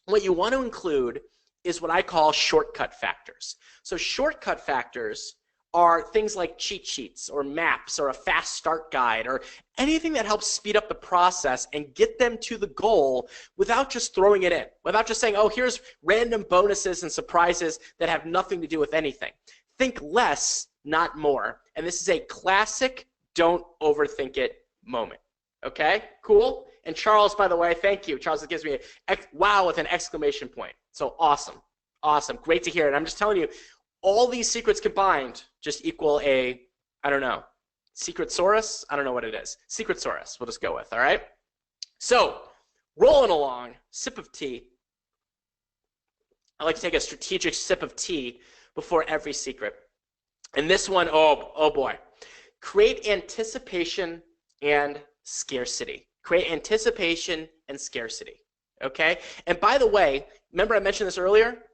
What you want to include is what I call shortcut factors. So shortcut factors are things like cheat sheets or maps or a fast start guide or anything that helps speed up the process and get them to the goal without just throwing it in, without just saying, oh, here's random bonuses and surprises that have nothing to do with anything. Think less, not more. And this is a classic don't overthink it moment. Okay, cool? And Charles, by the way, thank you. Charles, it gives me a wow with an exclamation point. So awesome. Awesome. Great to hear it. I'm just telling you, all these secrets combined just equal a, I don't know, Secretsaurus? I don't know what it is. Secretsaurus, we'll just go with, all right? So, rolling along, sip of tea. I like to take a strategic sip of tea before every secret. And this one, oh boy. Create anticipation and scarcity. Create anticipation and scarcity, okay? And by the way, remember I mentioned this earlier?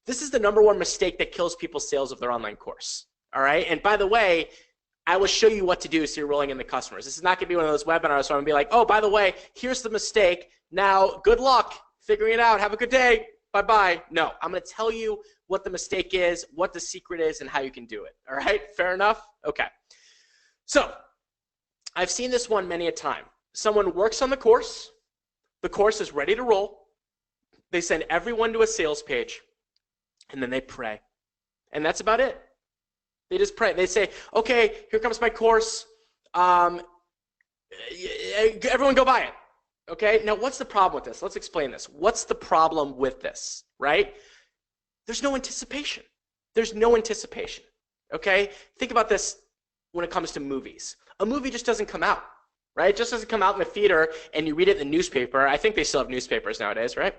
This is the #1 mistake that kills people's sales of their online course, all right? And by the way, I will show you what to do so you're rolling in the customers. This is not going to be one of those webinars where I'm going to be like, oh, by the way, here's the mistake. Now, good luck figuring it out. Have a good day. Bye-bye. No, I'm going to tell you what the mistake is, what the secret is, and how you can do it, all right? Fair enough? Okay. So, I've seen this one many a time. Someone works on the course is ready to roll, they send everyone to a sales page, and then they pray. And that's about it. They just pray. They say, okay, here comes my course. Everyone go buy it. Okay, now what's the problem with this? Let's explain this. What's the problem with this, right? There's no anticipation. There's no anticipation, okay? Think about this when it comes to movies. A movie just doesn't come out, right? It just doesn't come out in the theater and you read it in the newspaper. I think they still have newspapers nowadays, right?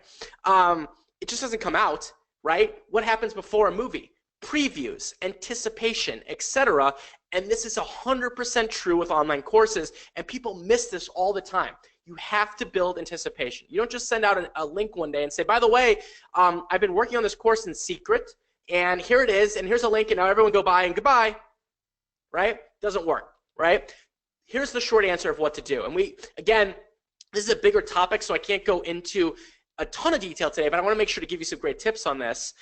It just doesn't come out, right? What happens before a movie? Previews, anticipation, etc. And this is 100% true with online courses, and people miss this all the time. You have to build anticipation. You don't just send out a link one day and say, by the way, I've been working on this course in secret, and here it is, and here's a link, and now everyone go buy and goodbye, right? Doesn't work, right? Here's the short answer of what to do. And again, this is a bigger topic, so I can't go into a ton of detail today, but I want to make sure to give you some great tips on this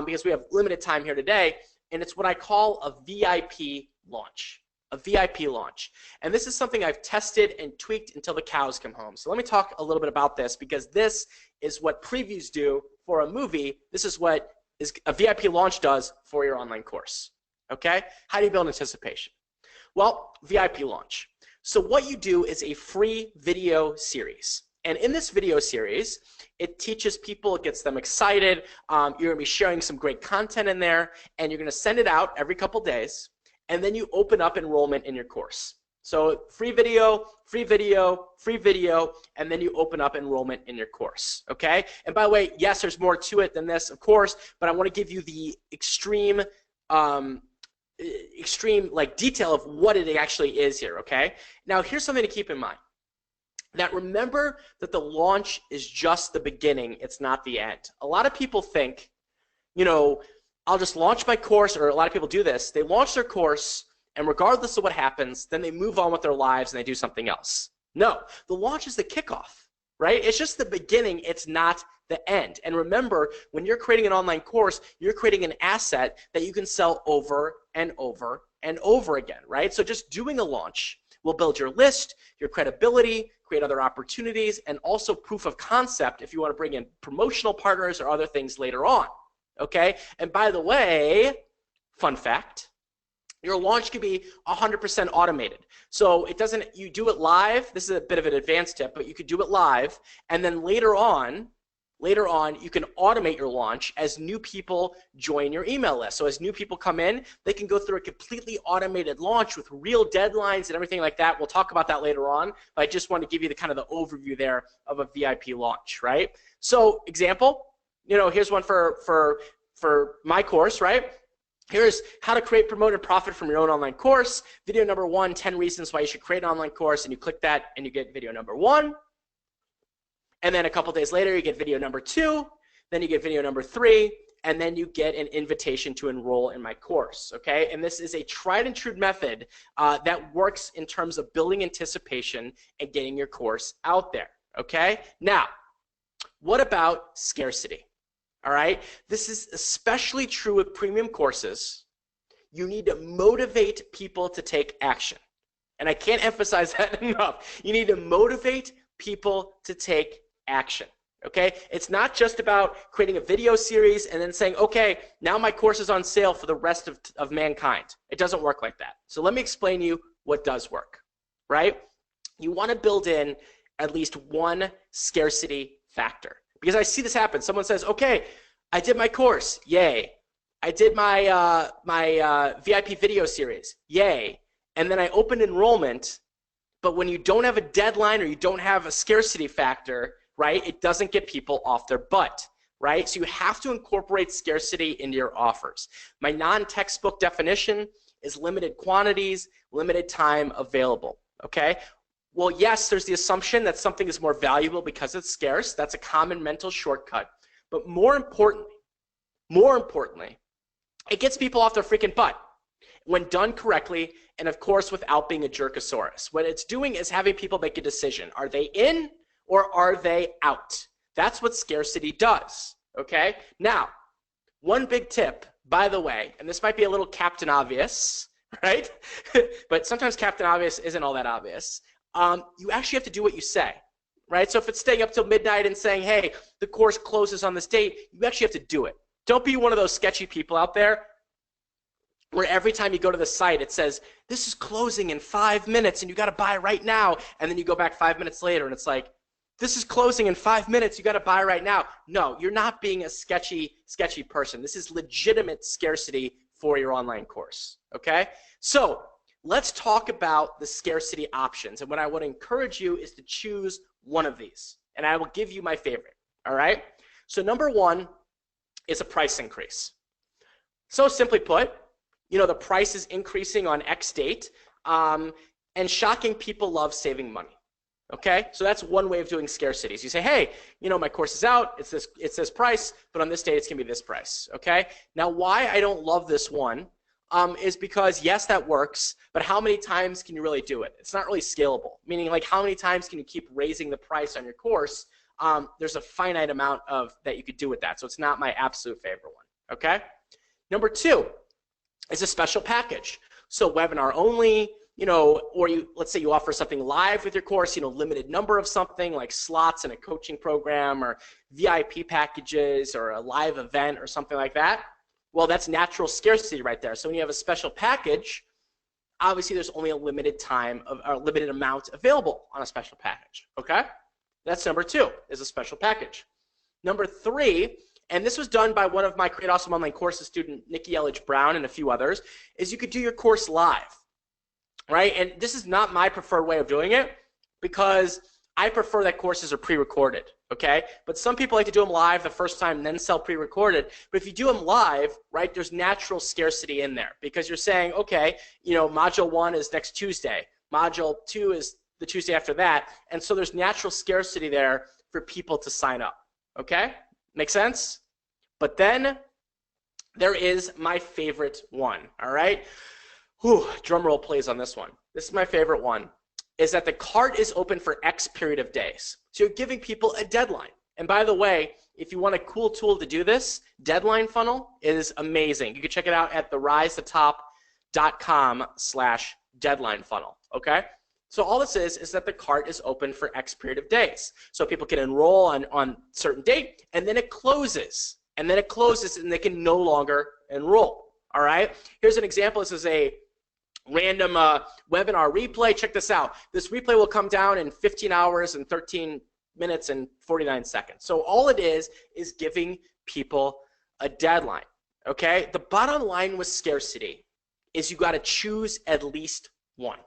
because we have limited time here today, and it's what I call a VIP launch. A VIP launch. And this is something I've tested and tweaked until the cows come home. So let me talk a little bit about this, because this is what previews do for a movie. This is what a VIP launch does for your online course. Okay? How do you build anticipation? Well, VIP launch. So what you do is a free video series. And in this video series, it teaches people, it gets them excited. You're going to be sharing some great content in there, and you're going to send it out every couple days, and then you open up enrollment in your course. So free video, free video, free video, and then you open up enrollment in your course, okay? And by the way, yes, there's more to it than this, of course, but I want to give you the extreme like detail of what it actually is here, okay? Now, here's something to keep in mind. That remember that the launch is just the beginning, it's not the end. A lot of people think, you know, I'll just launch my course, or a lot of people do this. They launch their course, and regardless of what happens, then they move on with their lives and they do something else. No, the launch is the kickoff, right? It's just the beginning, it's not the end. And remember, when you're creating an online course, you're creating an asset that you can sell over and over and over again, right? So just doing a launch will build your list, your credibility, create other opportunities, and also proof of concept if you want to bring in promotional partners or other things later on. Okay? And by the way, fun fact, your launch can be 100% automated. So it doesn't, you do it live. This is a bit of an advanced tip, but you could do it live. And then later on, you can automate your launch as new people join your email list. So as new people come in, they can go through a completely automated launch with real deadlines and everything like that. We'll talk about that later on, but I just want to give you the kind of the overview there of a VIP launch, right? So example, here's one for my course, right? Here's how to create, promote, and profit from your own online course. Video number 1, 10 reasons why you should create an online course, and you click that and you get video number 1. And then a couple days later, you get video number 2, then you get video number 3, and then you get an invitation to enroll in my course, okay? And this is a tried and true method that works in terms of building anticipation and getting your course out there, okay? Now, what about scarcity? All right, this is especially true with premium courses. You need to motivate people to take action. And I can't emphasize that enough. You need to motivate people to take action, okay? It's not just about creating a video series and then saying, okay, now my course is on sale for the rest of mankind. It doesn't work like that. So let me explain to you what does work, right? You want to build in at least one scarcity factor. Because I see this happen. Someone says, okay, I did my course, yay. I did my, VIP video series, yay. And then I opened enrollment, but when you don't have a deadline or you don't have a scarcity factor, right, it doesn't get people off their butt, right? So you have to incorporate scarcity into your offers. My non-textbook definition is limited quantities, limited time available, okay? Well, yes, there's the assumption that something is more valuable because it's scarce. That's a common mental shortcut. But more importantly, it gets people off their freaking butt when done correctly and, of course, without being a jerkosaurus. What it's doing is having people make a decision. Are they in or are they out? That's what scarcity does, okay? Now, one big tip, by the way, and this might be a little Captain Obvious, right? But sometimes Captain Obvious isn't all that obvious. You actually have to do what you say, right? So if it's staying up till midnight and saying, hey, the course closes on this date, you actually have to do it. Don't be one of those sketchy people out there where every time you go to the site, it says, this is closing in 5 minutes and you got to buy right now. And then you go back 5 minutes later and it's like, this is closing in 5 minutes, you got to buy right now. No, you're not being a sketchy person. This is legitimate scarcity for your online course, okay? So let's talk about the scarcity options. And what I would encourage you is to choose one of these. And I will give you my favorite, all right? So number 1 is a price increase. So simply put, the price is increasing on X date, and shocking people love saving money, okay? So that's one way of doing scarcities. You say, hey, my course is out, it's this price, but on this date it's going to be this price, okay? Now why I don't love this one is because, yes, that works, but how many times can you really do it? It's not really scalable, meaning like how many times can you keep raising the price on your course? There's a finite amount that you could do with that, so it's not my absolute favorite one, okay? Number 2 is a special package. So webinar only, or let's say you offer something live with your course, limited number of something like slots in a coaching program or VIP packages or a live event or something like that. Well, that's natural scarcity right there. So when you have a special package, obviously there's only a limited limited amount available on a special package, okay? That's number 2, is a special package. Number 3, and this was done by one of my Create Awesome Online Courses student, Nikki Elledge Brown, and a few others, is you could do your course live, right? And this is not my preferred way of doing it because I prefer that courses are pre-recorded, okay? But some people like to do them live the first time and then sell pre-recorded. But if you do them live, right, there's natural scarcity in there because you're saying, okay, module 1 is next Tuesday. Module 2 is the Tuesday after that. And so there's natural scarcity there for people to sign up, okay? Make sense? But then there is my favorite one, all right? Whew, drum roll plays on this one. This is my favorite one, is that the cart is open for X period of days. So you're giving people a deadline. And by the way, if you want a cool tool to do this, Deadline Funnel is amazing. You can check it out at therisetotop.com/deadline funnel, okay? So all this is that the cart is open for X period of days. So people can enroll on certain date, and then it closes. And then it closes, and they can no longer enroll. All right? Here's an example. This is a random webinar replay. Check this out. This replay will come down in 15 hours and 13 minutes and 49 seconds. So all it is giving people a deadline. Okay? The bottom line with scarcity is you got to choose at least one.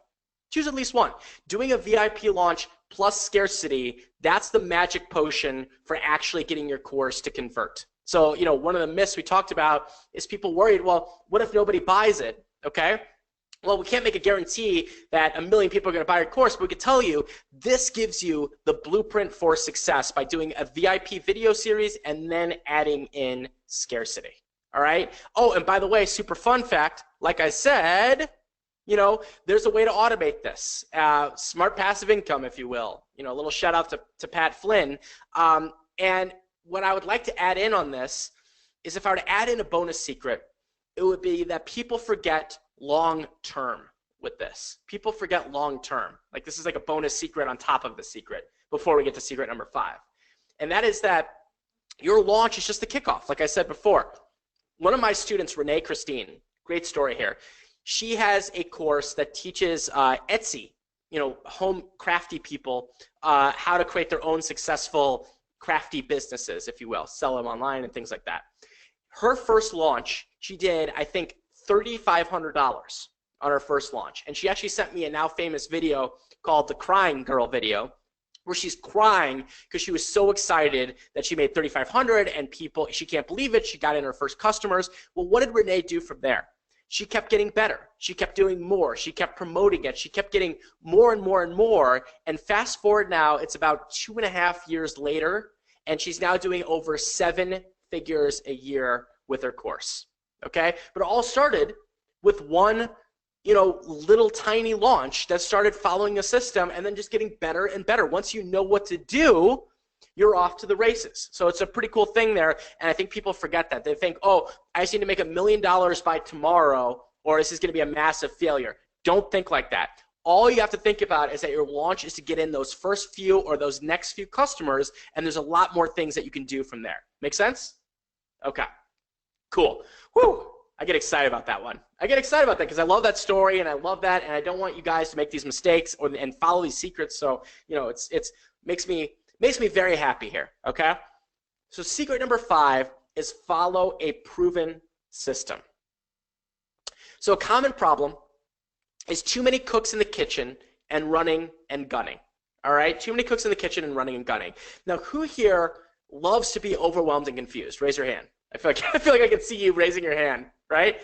Choose at least one. Doing a VIP launch plus scarcity, that's the magic potion for actually getting your course to convert. So, you know, one of the myths we talked about is people worried, well, what if nobody buys it? Okay? Well, we can't make a guarantee that 1 million people are going to buy your course, but we can tell you this gives you the blueprint for success by doing a VIP video series and then adding in scarcity. All right? Oh, and by the way, super fun fact, like I said, you know, there's a way to automate this. Smart passive income, if you will. You know, a little shout out to Pat Flynn. And what I would like to add in on this is if I were to add in a bonus secret, it would be that people forget long term with this. People forget long term. Like this is like a bonus secret on top of the secret before we get to secret number 5. And that is that your launch is just the kickoff. Like I said before, one of my students, Renee Christine, great story here. She has a course that teaches Etsy, you know, home crafty people how to create their own successful crafty businesses, if you will, sell them online and things like that. Her first launch, she did, I think, $3,500 on her first launch. And she actually sent me a now famous video called the Crying Girl video, where she's crying because she was so excited that she made $3,500 and people, she can't believe it. She got in her first customers. Well, what did Renee do from there? She kept getting better. She kept doing more. She kept promoting it. She kept getting more and more and more. And fast forward now, it's about 2.5 years later, and she's now doing over 7 figures a year with her course. Okay? But it all started with one, you know, little tiny launch that started following a system and then just getting better and better. Once you know what to do, you're off to the races. So it's a pretty cool thing there, and I think people forget that. They think, oh, I just need to make $1 million by tomorrow, or this is going to be a massive failure. Don't think like that. All you have to think about is that your launch is to get in those first few or those next few customers, and there's a lot more things that you can do from there. Make sense? Okay. Cool. Whew. I get excited about that one. I get excited about that because I love that story, and I love that, and I don't want you guys to make these mistakes and follow these secrets. So, you know, it's makes me very happy here, okay? So secret number 5 is follow a proven system. So a common problem is too many cooks in the kitchen and running and gunning, all right? Too many cooks in the kitchen and running and gunning. Now, who here loves to be overwhelmed and confused? Raise your hand. I feel like I can see you raising your hand, right?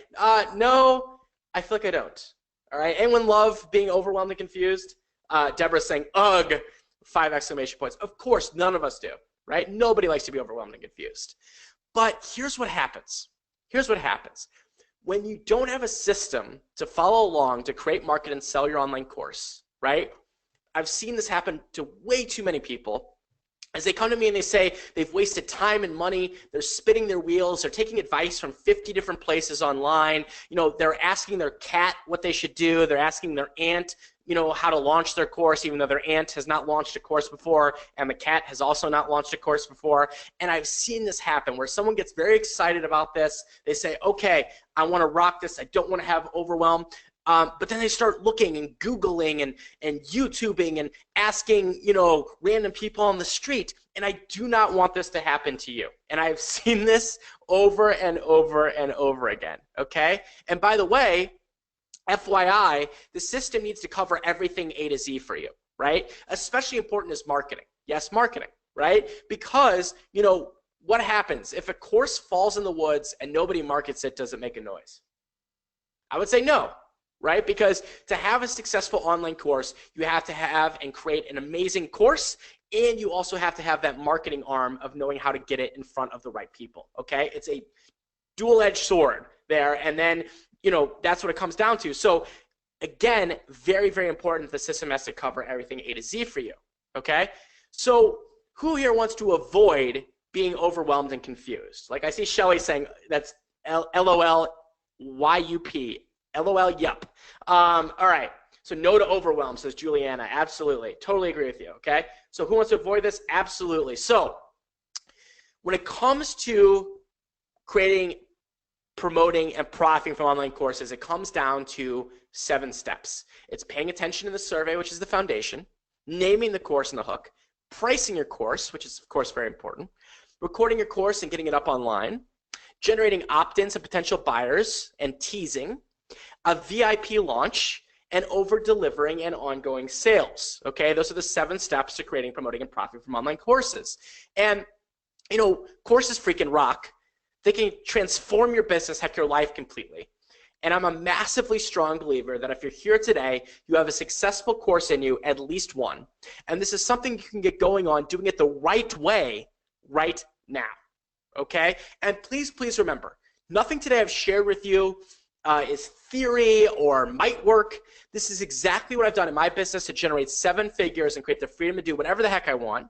No, I feel like I don't, all right? Anyone love being overwhelmed and confused? Deborah's saying, ugh. 5 exclamation points. Of course, none of us do, right? Nobody likes to be overwhelmed and confused. But here's what happens. Here's what happens. When you don't have a system to follow along to create, market, and sell your online course, right? I've seen this happen to way too many people. As they come to me and they say they've wasted time and money, they're spinning their wheels, they're taking advice from 50 different places online, you know, they're asking their cat what they should do, they're asking their aunt, you know, how to launch their course, even though their aunt has not launched a course before, and the cat has also not launched a course before. And I've seen this happen where someone gets very excited about this. They say, okay, I want to rock this. I don't want to have overwhelm. But then they start looking and Googling and YouTubing and asking, you know, random people on the street. And I do not want this to happen to you. And I've seen this over and over and over again, okay? And by the way, FYI, the system needs to cover everything A to Z for you, right? Especially important is marketing. Yes, marketing, right? Because, you know, what happens if a course falls in the woods and nobody markets it, does it make a noise? I would say no, right? Because to have a successful online course, you have to have and create an amazing course, and you also have to have that marketing arm of knowing how to get it in front of the right people, okay? It's a dual-edged sword there, and then, you know, that's what it comes down to. So again, very, very important. The system has to cover everything A to Z for you, okay? So who here wants to avoid being overwhelmed and confused? Like I see Shelly saying that's LOL YUP. LOL yup. All right. So no to overwhelm, says Juliana. Absolutely. Totally agree with you, okay? So who wants to avoid this? Absolutely. So when it comes to creating, promoting, and profiting from online courses, it comes down to 7 steps. It's paying attention to the survey, which is the foundation, naming the course and the hook, pricing your course, which is, of course, very important, recording your course and getting it up online, generating opt-ins and potential buyers and teasing, a VIP launch, and over-delivering and ongoing sales. Okay, those are the 7 steps to creating, promoting, and profiting from online courses. And, you know, courses freaking rock. They can transform your business, heck, your life completely. And I'm a massively strong believer that if you're here today, you have a successful course in you, at least one. And this is something you can get going on, doing it the right way right now. Okay? And please, please remember, nothing today I've shared with you is theory or might work. This is exactly what I've done in my business to generate 7 figures and create the freedom to do whatever the heck I want.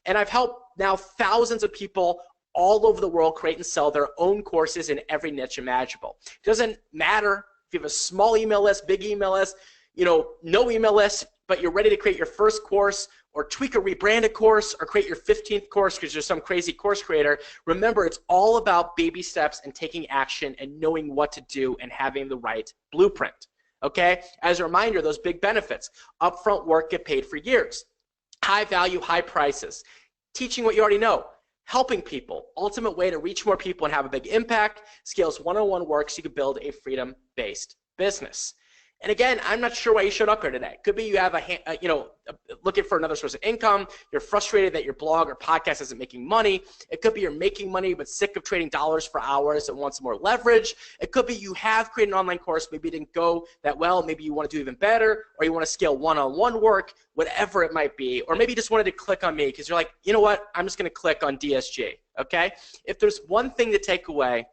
And I've helped now thousands of people all over the world create and sell their own courses in every niche imaginable. It doesn't matter if you have a small email list, big email list, you know, no email list, but you're ready to create your first course or tweak or rebrand a course or create your 15th course because you're some crazy course creator. Remember, it's all about baby steps and taking action and knowing what to do and having the right blueprint. Okay? As a reminder, those big benefits: upfront work, get paid for years; high value, high prices; teaching what you already know; helping people, ultimate way to reach more people and have a big impact; scales one-on-one work so you can build a freedom-based business. And again, I'm not sure why you showed up here today. Could be you have looking for another source of income. You're frustrated that your blog or podcast isn't making money. It could be you're making money but sick of trading dollars for hours and want some more leverage. It could be you have created an online course, maybe it didn't go that well. Maybe you want to do even better, or you want to scale one-on-one work, whatever it might be. Or maybe you just wanted to click on me because you're like, you know what, I'm just going to click on DSG. Okay? If there's one thing to take away,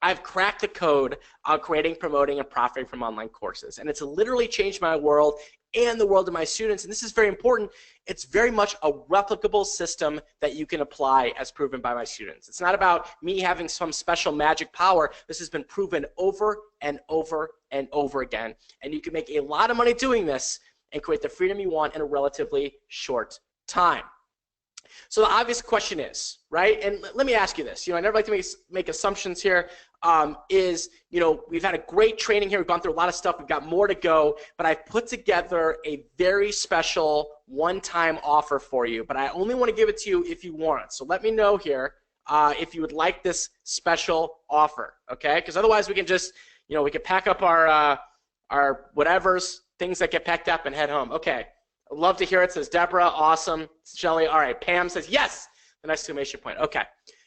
I've cracked the code on creating, promoting, and profiting from online courses. And it's literally changed my world and the world of my students. And this is very important. It's very much a replicable system that you can apply as proven by my students. It's not about me having some special magic power. This has been proven over and over and over again. And you can make a lot of money doing this and create the freedom you want in a relatively short time. So the obvious question is, right, and let me ask you this, I never like to make assumptions here, we've had a great training here, we've gone through a lot of stuff, we've got more to go, but I've put together a very special one-time offer for you, but I only want to give it to you if you want it. So let me know here if you would like this special offer, okay, because otherwise we can just, we can pack up our whatevers, things that get packed up and head home. Okay. I'd love to hear it, says Deborah. Awesome. Shelly. All right. Pam says yes. An exclamation point. Okay.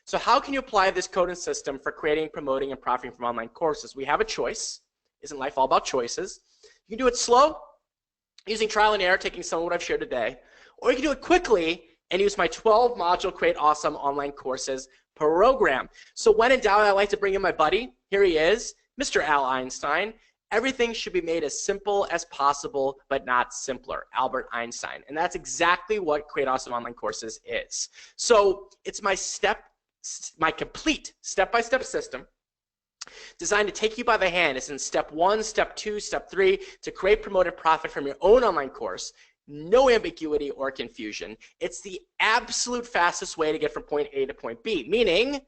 So how can you apply this code and system for creating, promoting, and profiting from online courses? We have a choice. Isn't life all about choices? You can do it slow, using trial and error, taking some of what I've shared today, or you can do it quickly and use my 12-module Create Awesome Online Courses program. So when in doubt, I like to bring in my buddy. Here he is, Mr. Al Einstein. Everything should be made as simple as possible, but not simpler, Albert Einstein. And that's exactly what Create Awesome Online Courses is. So it's my complete step-by-step system designed to take you by the hand. It's in step 1, step 2, step 3 to create, promote, and profit from your own online course. No ambiguity or confusion. It's the absolute fastest way to get from point A to point B, meaning,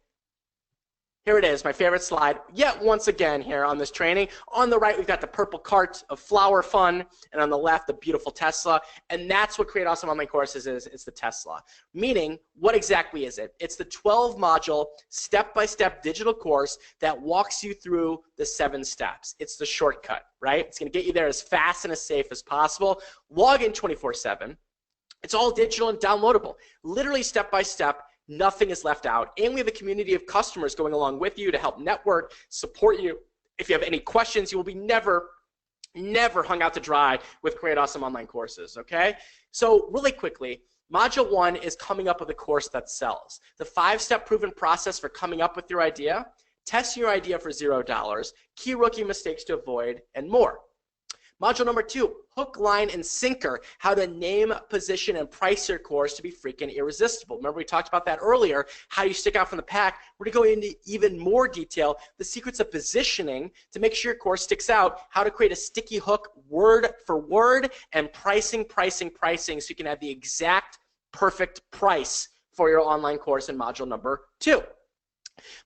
here it is, my favorite slide, yet once again here on this training. On the right, we've got the purple cart of flower fun, and on the left, the beautiful Tesla. And that's what Create Awesome Online Courses is. It's the Tesla. Meaning, what exactly is it? It's the 12-module, step-by-step digital course that walks you through the 7 steps. It's the shortcut, right? It's going to get you there as fast and as safe as possible. Log in 24/7. It's all digital and downloadable. Literally step-by-step. Nothing is left out. And we have a community of customers going along with you to help network, support you. If you have any questions, you will be never hung out to dry with Create Awesome Online Courses, okay? So really quickly, Module 1 is coming up with a course that sells. The 5-step proven process for coming up with your idea, testing your idea for $0, key rookie mistakes to avoid, and more. Module number 2, hook, line, and sinker, how to name, position, and price your course to be freaking irresistible. Remember we talked about that earlier, how you stick out from the pack. We're going to go into even more detail, the secrets of positioning to make sure your course sticks out, how to create a sticky hook word for word, and pricing so you can have the exact perfect price for your online course in module number 2.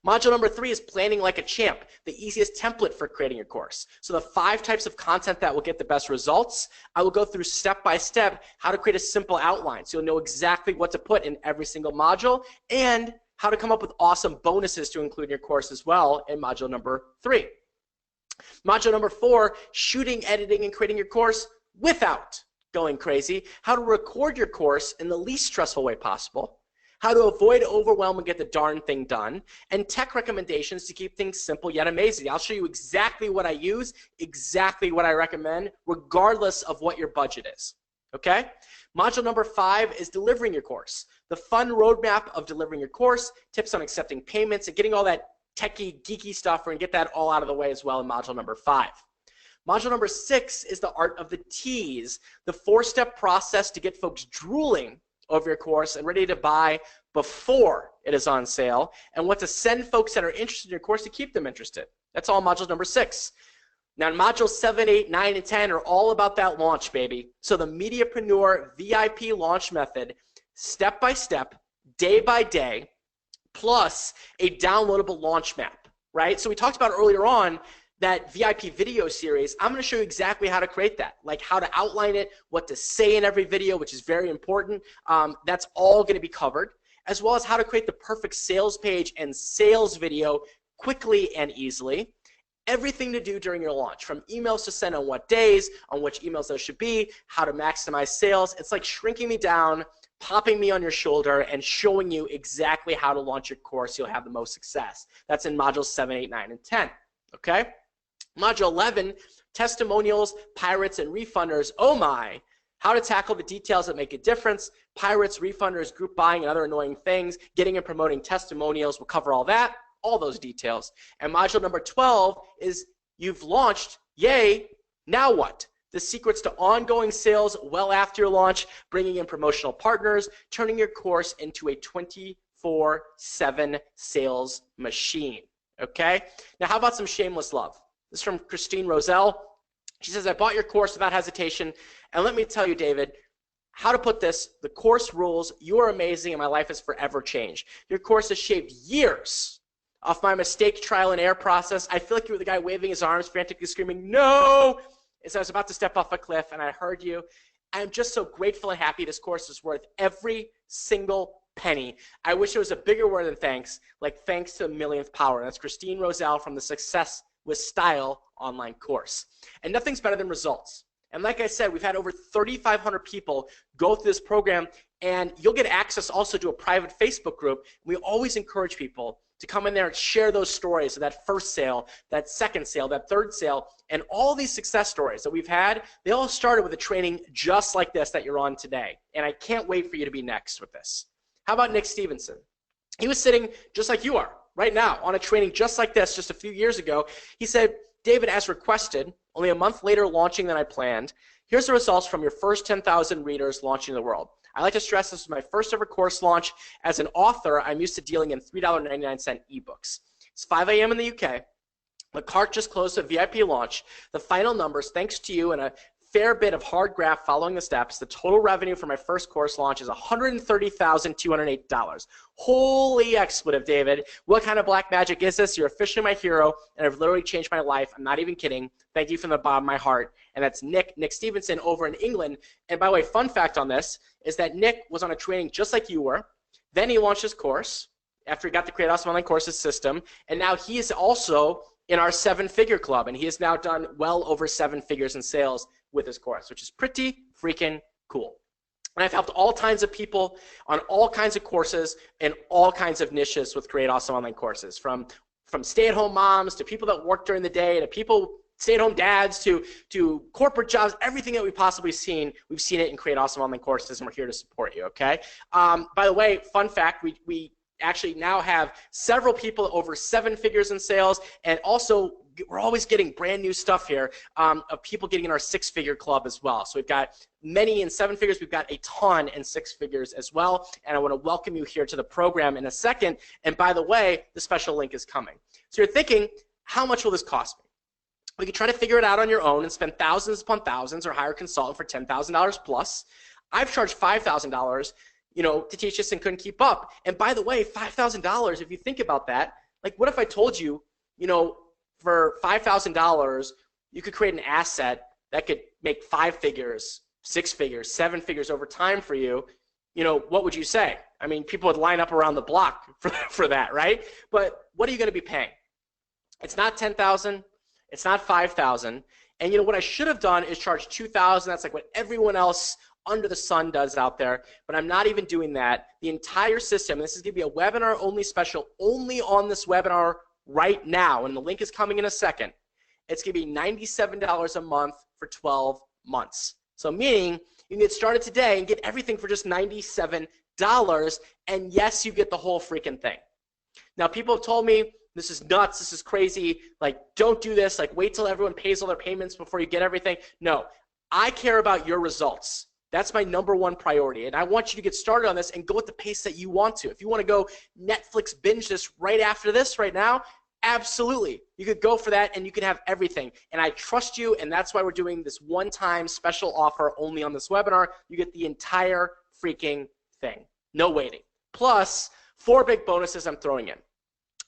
Module number 3 is planning like a champ, the easiest template for creating your course. So the 5 types of content that will get the best results. I will go through step by step how to create a simple outline so you'll know exactly what to put in every single module and how to come up with awesome bonuses to include in your course as well in module number 3. Module number 4, shooting, editing, and creating your course without going crazy. How to record your course in the least stressful way possible. How to avoid overwhelm and get the darn thing done, and tech recommendations to keep things simple yet amazing. I'll show you exactly what I use, exactly what I recommend, regardless of what your budget is, okay? Module number 5 is delivering your course. The fun roadmap of delivering your course, tips on accepting payments, and getting all that techie, geeky stuff. We're gonna get that all out of the way as well in module number 5. Module number 6 is the art of the tease, the 4-step process to get folks drooling over your course and ready to buy before it is on sale, and what to send folks that are interested in your course to keep them interested. That's all module number 6. Now modules 7, 8, 9, and 10 are all about that launch, baby. So the Mediapreneur VIP launch method, step by step, day by day, plus a downloadable launch map, right? So we talked about earlier on that VIP video series. I'm going to show you exactly how to create that, like how to outline it, what to say in every video, which is very important. That's all going to be covered, as well as how to create the perfect sales page and sales video quickly and easily. Everything to do during your launch, from emails to send on what days, on which emails those should be, how to maximize sales. It's like shrinking me down, popping me on your shoulder, and showing you exactly how to launch your course so you'll have the most success. That's in modules 7, 8, 9, and 10. Okay? Module 11, testimonials, pirates, and refunders. Oh my, how to tackle the details that make a difference. Pirates, refunders, group buying, and other annoying things. Getting and promoting testimonials. We'll cover all that, all those details. And module number 12 is you've launched, yay, now what? The secrets to ongoing sales well after your launch, bringing in promotional partners, turning your course into a 24/7 sales machine. Okay? Now how about some shameless love? This is from Christine Roselle. She says, I bought your course without hesitation. And let me tell you, David, how to put this, the course rules, you are amazing, and my life has forever changed. Your course has shaved years off my mistake, trial, and error process. I feel like you were the guy waving his arms, frantically screaming, no, as I was about to step off a cliff, and I heard you. I'm just so grateful and happy this course is worth every single penny. I wish it was a bigger word than thanks, like thanks to the millionth power. That's Christine Roselle from the Success with Style online course. And nothing's better than results. And like I said, we've had over 3,500 people go through this program, and you'll get access also to a private Facebook group. We always encourage people to come in there and share those stories of that first sale, that second sale, that third sale, and all these success stories that we've had, they all started with a training just like this that you're on today. And I can't wait for you to be next with this. How about Nick Stevenson? He was sitting just like you are right now on a training just like this just a few years ago. He said, David, as requested, only a month later launching than I planned, here's the results from your first 10,000 readers launching in the world. I like to stress this is my first ever course launch. As an author, I'm used to dealing in $3.99 ebooks. It's 5 a.m. in the UK. The cart just closed a VIP launch. The final numbers, thanks to you and a fair bit of hard graph following the steps, the total revenue for my first course launch is $130,208. Holy expletive, David. What kind of black magic is this? You're officially my hero, and I've literally changed my life. I'm not even kidding. Thank you from the bottom of my heart. And that's Nick Stevenson over in England. And by the way, fun fact on this is that Nick was on a training just like you were. Then he launched his course after he got the Create Awesome Online Courses system. And now he is also in our 7-figure club. And he has now done well over 7 figures in sales with his course, which is pretty freaking cool. And I've helped all kinds of people on all kinds of courses and all kinds of niches with Create Awesome Online Courses, from stay-at-home moms to people that work during the day to people, stay-at-home dads to corporate jobs, everything that we've possibly seen, we've seen it in Create Awesome Online Courses, and we're here to support you, okay? By the way, fun fact, we actually now have several people over 7 figures in sales, and also we're always getting brand new stuff here of people getting in our six-figure club as well. So we've got many in seven figures. We've got a ton in six figures as well. And I want to welcome you here to the program in a second. And by the way, the special link is coming. So you're thinking, how much will this cost me? We could try to figure it out on your own and spend thousands upon thousands or hire a consultant for $10,000 plus. I've charged $5,000, to teach this and couldn't keep up. And by the way, $5,000, if you think about that, like what if I told you, for $5,000, you could create an asset that could make 5 figures, 6 figures, 7 figures over time for you, what would you say? I mean, people would line up around the block for that, right? But what are you going to be paying? It's not $10,000. It's not $5,000. And what I should have done is charge $2,000. That's like what everyone else under the sun does out there. But I'm not even doing that. The entire system, this is going to be a webinar only special, only on this webinar right now. And the link is coming in a second. It's going to be $97 a month for 12 months. So meaning you can get started today and get everything for just $97. And yes, you get the whole freaking thing. Now, people have told me, this is nuts, this is crazy, like don't do this, like wait till everyone pays all their payments before you get everything. No, I care about your results. That's my #1 priority, and I want you to get started on this and go at the pace that you want to. If you want to go Netflix binge this right after this right now, absolutely. You could go for that and you can have everything. And I trust you, and that's why we're doing this one-time special offer only on this webinar. You get the entire freaking thing. No waiting. Plus, 4 big bonuses I'm throwing in.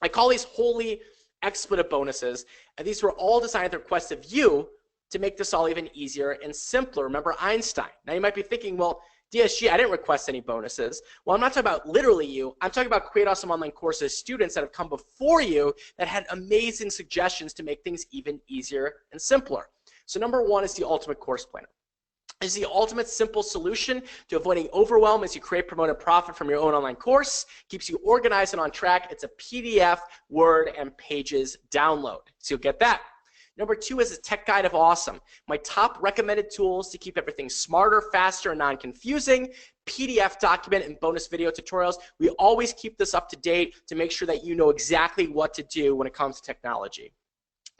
I call these holy expletive bonuses, and these were all designed at the request of you to make this all even easier and simpler. Remember Einstein. Now you might be thinking, well, DSG, I didn't request any bonuses. Well, I'm not talking about literally you. I'm talking about Create Awesome Online Courses students that have come before you that had amazing suggestions to make things even easier and simpler. So #1 is the Ultimate Course Planner. Is the ultimate simple solution to avoiding overwhelm as you create, promote, and profit from your own online course. Keeps you organized and on track. It's a PDF, Word, and Pages download. So you'll get that. #2 is a tech guide of awesome. My top recommended tools to keep everything smarter, faster, and non-confusing. PDF document and bonus video tutorials. We always keep this up to date to make sure that you know exactly what to do when it comes to technology.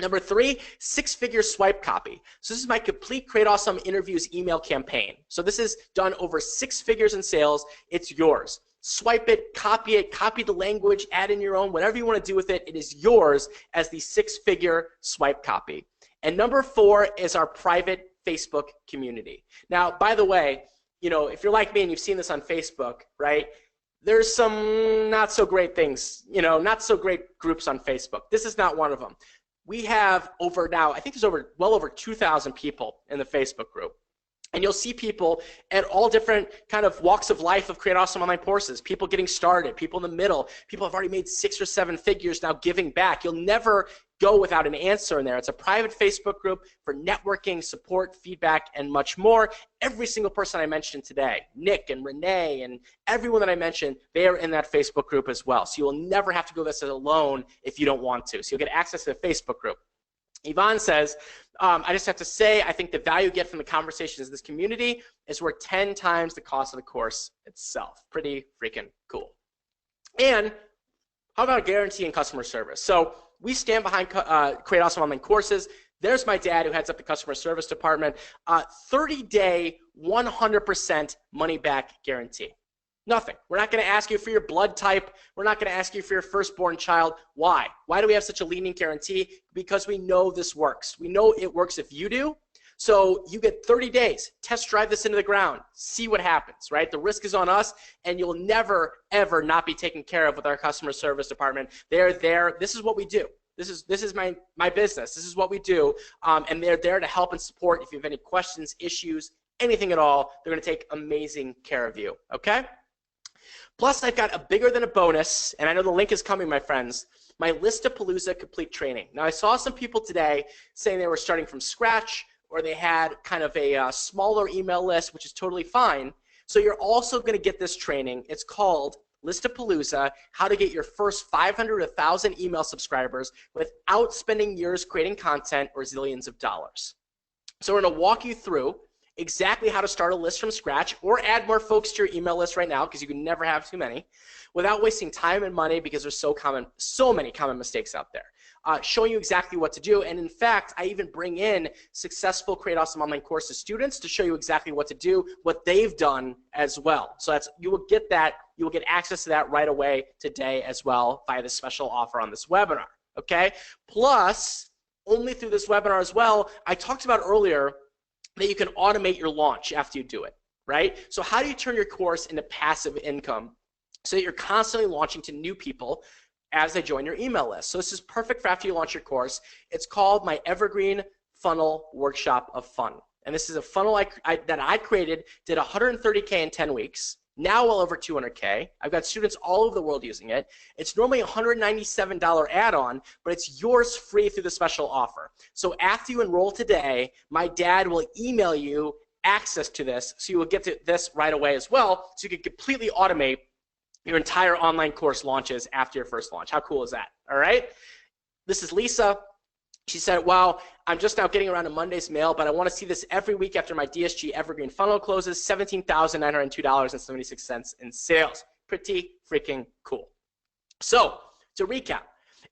#3, 6-figure swipe copy. So this is my complete Create Awesome Interviews email campaign. So this is done over 6 figures in sales. It's yours. Swipe it, copy the language, add in your own, whatever you want to do with it. It is yours as the 6-figure swipe copy. And #4 is our private Facebook community. Now, by the way, if you're like me and you've seen this on Facebook, right? There's some not so great things, not so great groups on Facebook. This is not one of them. We have I think there's well over 2,000 people in the Facebook group. And you'll see people at all different kind of walks of life of Create Awesome Online Courses, people getting started, people in the middle, people have already made 6 or 7 figures now giving back. You'll never go without an answer in there. It's a private Facebook group for networking, support, feedback, and much more. Every single person I mentioned today, Nick and Renee and everyone that I mentioned, they are in that Facebook group as well. So you will never have to go this alone if you don't want to. So you'll get access to the Facebook group. Yvonne says, I just have to say, I think the value you get from the conversations in this community is worth 10 times the cost of the course itself. Pretty freaking cool. And how about guaranteeing customer service? So we stand behind Create Awesome Online Courses. There's my dad who heads up the customer service department. 30-day, 100% money back guarantee. Nothing. We're not going to ask you for your blood type. We're not going to ask you for your firstborn child. Why? Why do we have such a lenient guarantee? Because we know this works. We know it works if you do. So you get 30 days. Test drive this into the ground. See what happens, right? The risk is on us, and you'll never, ever not be taken care of with our customer service department. They're there. This is what we do. This is my business. This is what we do, and they're there to help and support. If you have any questions, issues, anything at all, they're going to take amazing care of you, okay? Plus, I've got a bigger than a bonus, and I know the link is coming, my friends, my Listapalooza complete training. Now, I saw some people today saying they were starting from scratch, or they had kind of a smaller email list, which is totally fine. So you're also going to get this training. It's called Listapalooza, how to get your first 500 to 1,000 email subscribers without spending years creating content or zillions of dollars. So we're going to walk you through exactly how to start a list from scratch or add more folks to your email list right now, because you can never have too many, without wasting time and money, because there's so many common mistakes out there. showing you exactly what to do. And in fact, I even bring in successful Create Awesome Online Courses students to show you exactly what to do, what they've done as well. So you will get that, you will get access to that right away today as well via the special offer on this webinar, okay? Plus, only through this webinar as well, I talked about earlier that you can automate your launch after you do it, right? So how do you turn your course into passive income so that you're constantly launching to new people as they join your email list? So this is perfect for after you launch your course. It's called my Evergreen Funnel Workshop of Fun. And this is a funnel that I created, did 130K in 10 weeks, now well over 200K. I've got students all over the world using it. It's normally a $197 add-on, but it's yours free through the special offer. So after you enroll today, my dad will email you access to this, so you will get to this right away as well, so you can completely automate your entire online course launches after your first launch. How cool is that? All right? This is Lisa. She said, wow, I'm just now getting around to Monday's mail, but I want to see this every week after my DSG Evergreen Funnel closes, $17,902.76 in sales. Pretty freaking cool. So, to recap,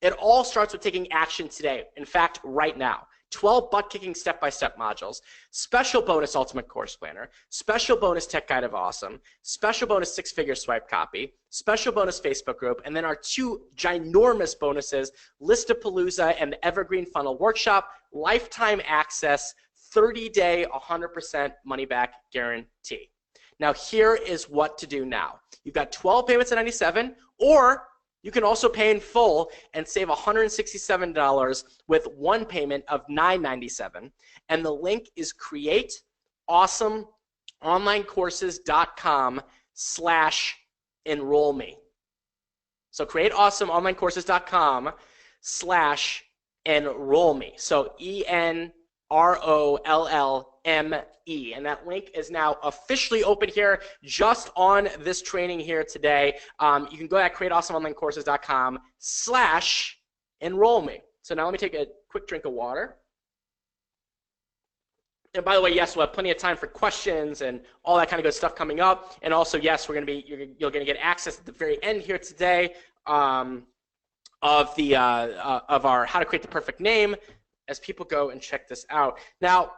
it all starts with taking action today. In fact, right now. 12 butt-kicking step-by-step modules, special bonus Ultimate Course Planner, special bonus Tech Guide of Awesome, special bonus six-figure swipe copy, special bonus Facebook group, and then our two ginormous bonuses, Listapalooza and the Evergreen Funnel Workshop, lifetime access, 30-day, 100% money-back guarantee. Now, here is what to do now. You've got 12 payments at $97, or you can also pay in full and save $167 with one payment of $997. And the link is createawesomeonlinecourses.com/enrollme. So createawesomeonlinecourses.com/enrollme. So ENROLLME. And that link is now officially open here just on this training here today. You can go at createawesomeonlinecourses.com/enrollme. So now let me take a quick drink of water. And by the way, yes, we'll have plenty of time for questions and all that kind of good stuff coming up. And also, yes, you're going to get access at the very end here today of our How to Create the Perfect Name as people go and check this out. Now,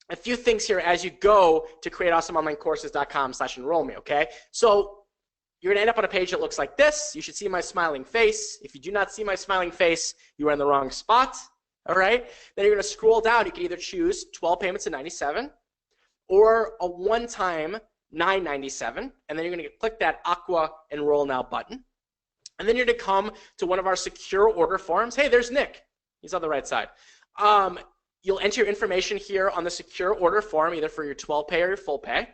a few things here as you go to createawesomeonlinecourses.com/enrollme, okay? So you're going to end up on a page that looks like this. You should see my smiling face. If you do not see my smiling face, you are in the wrong spot, all right? Then you're going to scroll down. You can either choose 12 payments at $97 or a one-time $997, and then you're going to click that Aqua Enroll Now button. And then you're going to come to one of our secure order forms. Hey, there's Nick. He's on the right side. You'll enter your information here on the secure order form, either for your 12 pay or your full pay.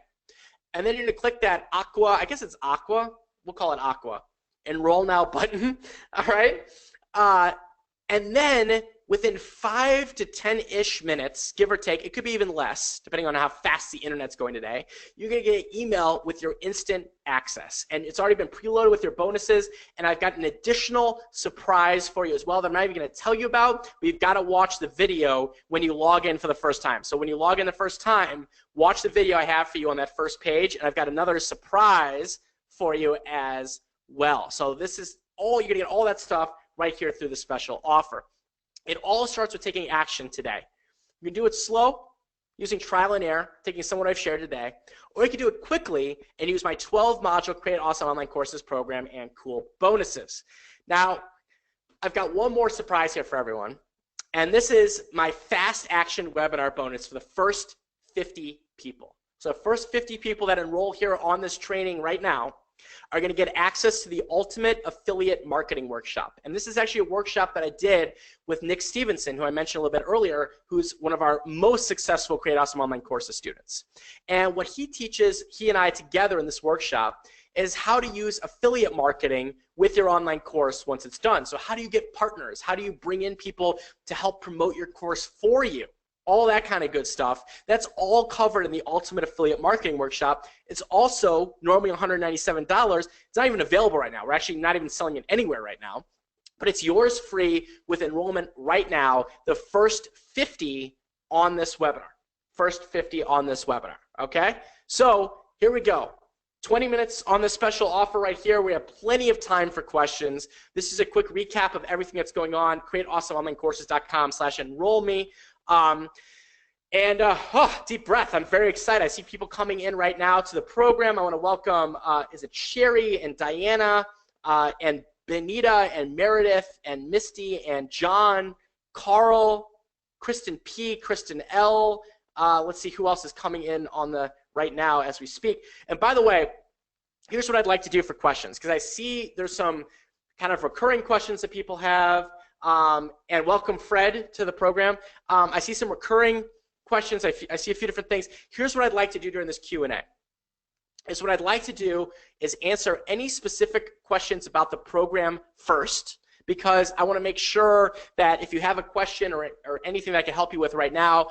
And then you're going to click that Aqua, I guess it's Aqua, we'll call it Aqua, Enroll Now button, all right? And then within 5 to 10-ish minutes, give or take, it could be even less, depending on how fast the internet's going today, you're going to get an email with your instant access. And it's already been preloaded with your bonuses, and I've got an additional surprise for you as well that I'm not even going to tell you about, but you've got to watch the video when you log in for the first time. So when you log in the first time, watch the video I have for you on that first page, and I've got another surprise for you as well. So this is all, you're going to get all that stuff right here through the special offer. It all starts with taking action today. You can do it slow, using trial and error, taking some of what I've shared today, or you can do it quickly and use my 12-module Create Awesome Online Courses program and cool bonuses. Now, I've got one more surprise here for everyone, and this is my fast action webinar bonus for the first 50 people. So the first 50 people that enroll here on this training right now are going to get access to the Ultimate Affiliate Marketing Workshop. And this is actually a workshop that I did with Nick Stevenson, who I mentioned a little bit earlier, who's one of our most successful Create Awesome Online Courses students. And what he teaches, he and I together in this workshop, is how to use affiliate marketing with your online course once it's done. So how do you get partners? How do you bring in people to help promote your course for you? All that kind of good stuff. That's all covered in the Ultimate Affiliate Marketing Workshop. It's also normally $197. It's not even available right now. We're actually not even selling it anywhere right now. But it's yours free with enrollment right now, the first 50 on this webinar. First 50 on this webinar, okay? So here we go. 20 minutes on this special offer right here. We have plenty of time for questions. This is a quick recap of everything that's going on. CreateAwesomeOnlineCourses.com/enroll me. Deep breath. I'm very excited. I see people coming in right now to the program. I want to welcome, is it Sherry and Diana and Benita and Meredith and Misty and John, Carl, Kristen P, Kristen L. Let's see who else is coming in on the right now as we speak. And by the way, here's what I'd like to do for questions, because I see there's some kind of recurring questions that people have. And welcome Fred to the program. I see some recurring questions. I see a few different things. Here's what I'd like to do during this Q&A. What I'd like to do is answer any specific questions about the program first, because I want to make sure that if you have a question or anything that I can help you with right now,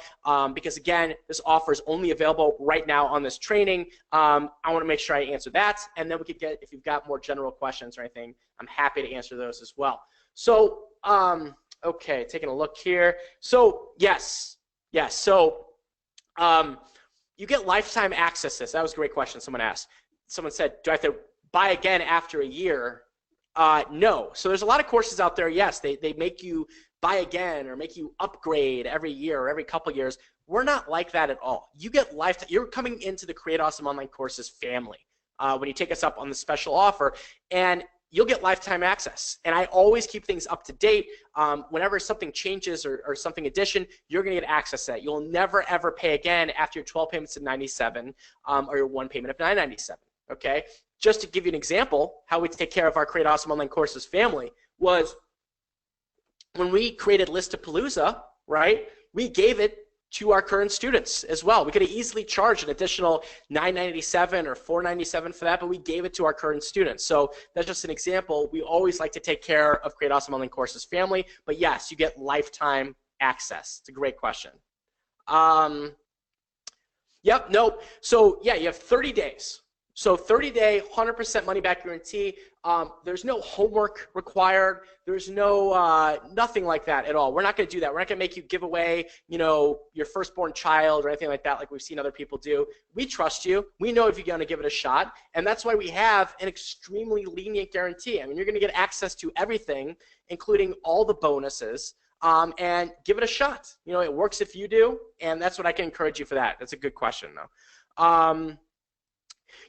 because again, this offer is only available right now on this training, I want to make sure I answer that, and then we could get, if you've got more general questions or anything, I'm happy to answer those as well. So, okay, taking a look here. So, yes, so you get lifetime access to this. That was a great question someone asked. Someone said, do I have to buy again after a year? No. So there's a lot of courses out there, yes, they make you buy again or make you upgrade every year or every couple years. We're not like that at all. You get lifetime. You're coming into the Create Awesome Online Courses family when you take us up on the special offer, and you'll get lifetime access. And I always keep things up to date. Whenever something changes or something addition, you're going to get access to that. You'll never, ever pay again after your 12 payments of $97 or your one payment of $997, okay? Just to give you an example, how we take care of our Create Awesome Online Courses family was when we created Listapalooza, right? We gave it to our current students as well. We could have easily charged an additional $997 or $497 for that, but we gave it to our current students. So that's just an example. We always like to take care of Create Awesome Online Courses family, but yes, you get lifetime access. It's a great question. Yep, nope. So yeah, you have 30 days. So 30-day, 100% money-back guarantee. There's no homework required. There's no nothing like that at all. We're not going to do that. We're not going to make you give away, you know, your firstborn child or anything like that, like we've seen other people do. We trust you. We know if you're going to give it a shot, and that's why we have an extremely lenient guarantee. I mean, you're going to get access to everything, including all the bonuses, and give it a shot. You know, it works if you do, and that's what I can encourage you for that. That's a good question, though.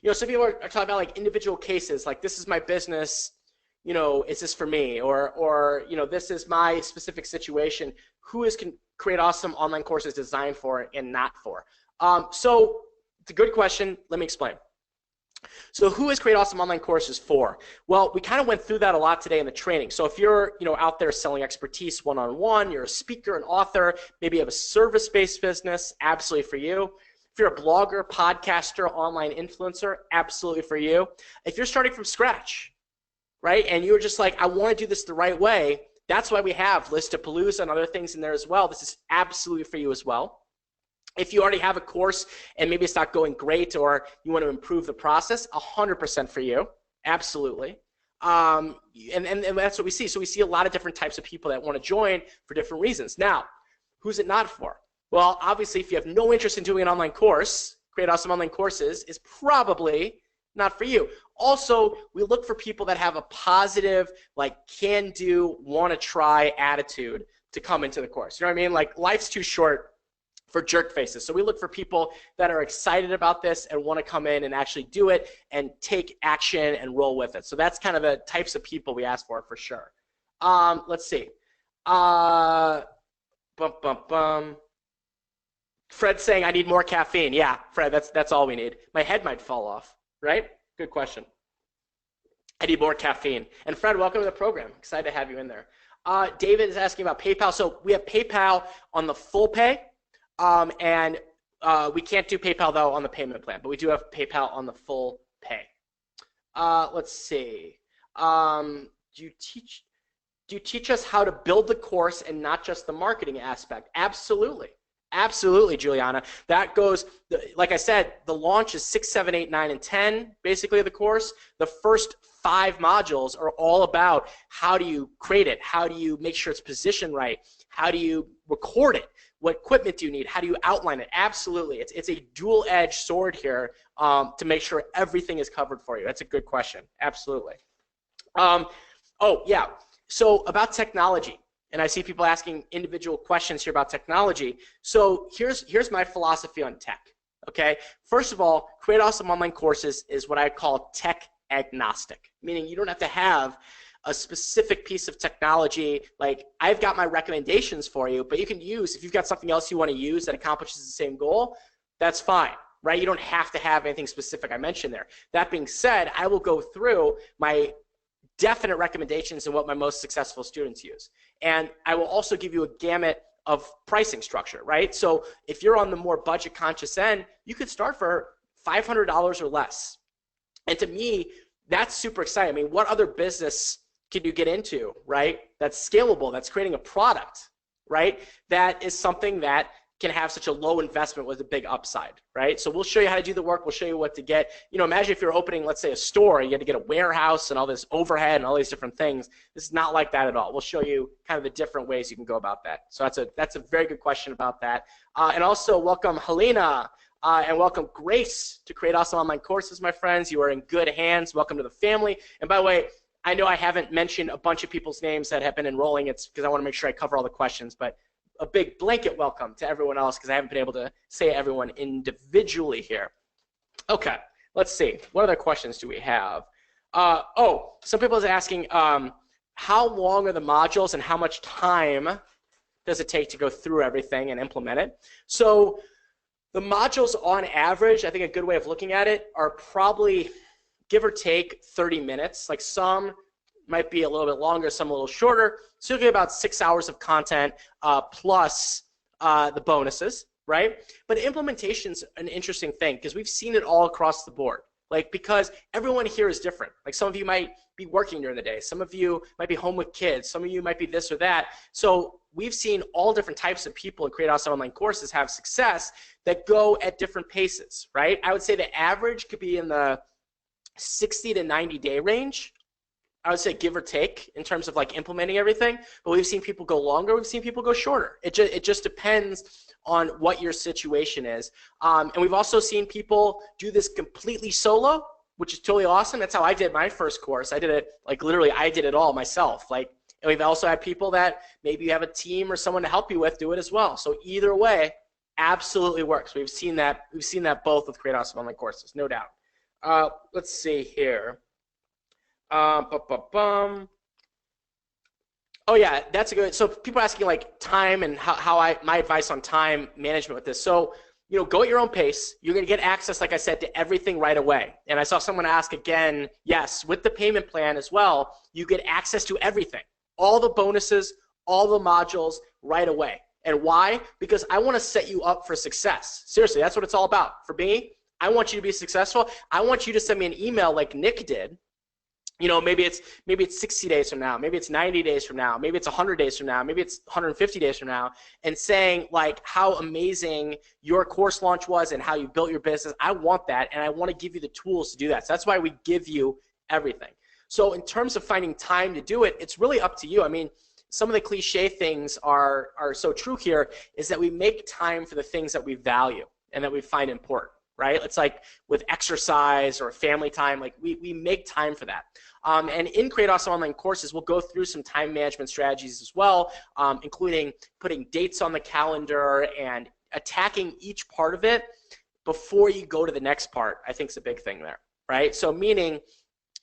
You know, some people are talking about like individual cases, like this is my business, you know, is this for me? Or you know, this is my specific situation. Who is Create Awesome Online Courses designed for and not for? So it's a good question. Let me explain. So who is Create Awesome Online Courses for? Well, we kind of went through that a lot today in the training. So if you're, you know, out there selling expertise one-on-one, you're a speaker, an author, maybe you have a service-based business, absolutely for you. If you're a blogger, podcaster, online influencer, absolutely for you. If you're starting from scratch, right, and you're just like, I want to do this the right way, that's why we have Listapalooza and other things in there as well. This is absolutely for you as well. If you already have a course and maybe it's not going great or you want to improve the process, 100% for you, absolutely. And that's what we see. So we see a lot of different types of people that want to join for different reasons. Now, who's it not for? Well, obviously, if you have no interest in doing an online course, Create Awesome Online Courses is probably not for you. Also, we look for people that have a positive, like, can-do, want-to-try attitude to come into the course. You know what I mean? Like, life's too short for jerk faces. So we look for people that are excited about this and want to come in and actually do it and take action and roll with it. So that's kind of the types of people we ask for sure. Let's see. Fred's saying, I need more caffeine. Yeah, Fred, that's all we need. My head might fall off, right? Good question. I need more caffeine. And Fred, welcome to the program. Excited to have you in there. David is asking about PayPal. So we have PayPal on the full pay, and we can't do PayPal, though, on the payment plan, but we do have PayPal on the full pay. Let's see. Do you teach us how to build the course and not just the marketing aspect? Absolutely. Absolutely, Juliana. That goes, like I said, the launch is 6, 7, 8, 9, and 10, basically, of the course. The first 5 modules are all about how do you create it, how do you make sure it's positioned right, how do you record it, What equipment do you need? How do you outline it? Absolutely. It's a dual-edged sword here to make sure everything is covered for you. That's a good question. Absolutely. Oh, yeah. So about technology, and I see people asking individual questions here about technology. So here's my philosophy on tech, okay? First of all, Create Awesome Online Courses is what I call tech agnostic, meaning you don't have to have a specific piece of technology. Like, I've got my recommendations for you, but you can use, if you've got something else you want to use that accomplishes the same goal, that's fine, right? You don't have to have anything specific I mentioned there. That being said, I will go through my definite recommendations and what my most successful students use. And I will also give you a gamut of pricing structure, right? So if you're on the more budget conscious end, you could start for $500 or less. And to me, that's super exciting. I mean, what other business can you get into, right? That's scalable, that's creating a product, right? That is something that can have such a low investment with a big upside, right? So we'll show you how to do the work. We'll show you what to get. You know, imagine if you're opening, let's say, a store, you had to get a warehouse and all this overhead and all these different things. This is not like that at all. We'll show you kind of the different ways you can go about that. So that's a very good question about that. And also welcome Helena and welcome Grace to Create Awesome Online Courses, my friends. You are in good hands. Welcome to the family. And by the way, I know I haven't mentioned a bunch of people's names that have been enrolling. It's because I want to make sure I cover all the questions, but a big blanket welcome to everyone else because I haven't been able to say everyone individually here. Okay, let's see. What other questions do we have? Oh, some people are asking how long are the modules and how much time does it take to go through everything and implement it? So the modules on average, I think a good way of looking at it, are probably give or take 30 minutes. Like some might be a little bit longer, some a little shorter. So you'll get about 6 hours of content plus the bonuses, right? But implementation's an interesting thing because we've seen it all across the board. Like, because everyone here is different. Like, some of you might be working during the day. Some of you might be home with kids. Some of you might be this or that. So we've seen all different types of people in Create Awesome Online Courses have success that go at different paces, right? I would say the average could be in the 60 to 90 day range. I would say give or take in terms of like implementing everything, but we've seen people go longer, we've seen people go shorter. It just depends on what your situation is. And we've also seen people do this completely solo, which is totally awesome. That's how I did my first course. I did it, like literally I did it all myself. Like, and we've also had people that maybe you have a team or someone to help you with do it as well. So either way, absolutely works. We've seen that both with Create Awesome Online Courses, no doubt. Let's see here. Oh yeah, that's a good. So people are asking like time and my advice on time management with this. So, you know, go at your own pace. You're gonna get access, like I said, to everything right away. And I saw someone ask again, yes, with the payment plan as well, you get access to everything, all the bonuses, all the modules right away. And why? Because I want to set you up for success. Seriously, that's what it's all about. For me, I want you to be successful. I want you to send me an email like Nick did. You know, maybe it's 60 days from now, maybe it's 90 days from now, maybe it's 100 days from now, maybe it's 150 days from now, and saying like how amazing your course launch was and how you built your business. I want that, and I want to give you the tools to do that. So that's why we give you everything. So in terms of finding time to do it, it's really up to you. I mean, some of the cliche things are so true here is that we make time for the things that we value and that we find important, right? It's like with exercise or family time, like we make time for that. And in Create Awesome Online Courses, we'll go through some time management strategies as well, including putting dates on the calendar and attacking each part of it before you go to the next part. I think is a big thing there, right? So meaning,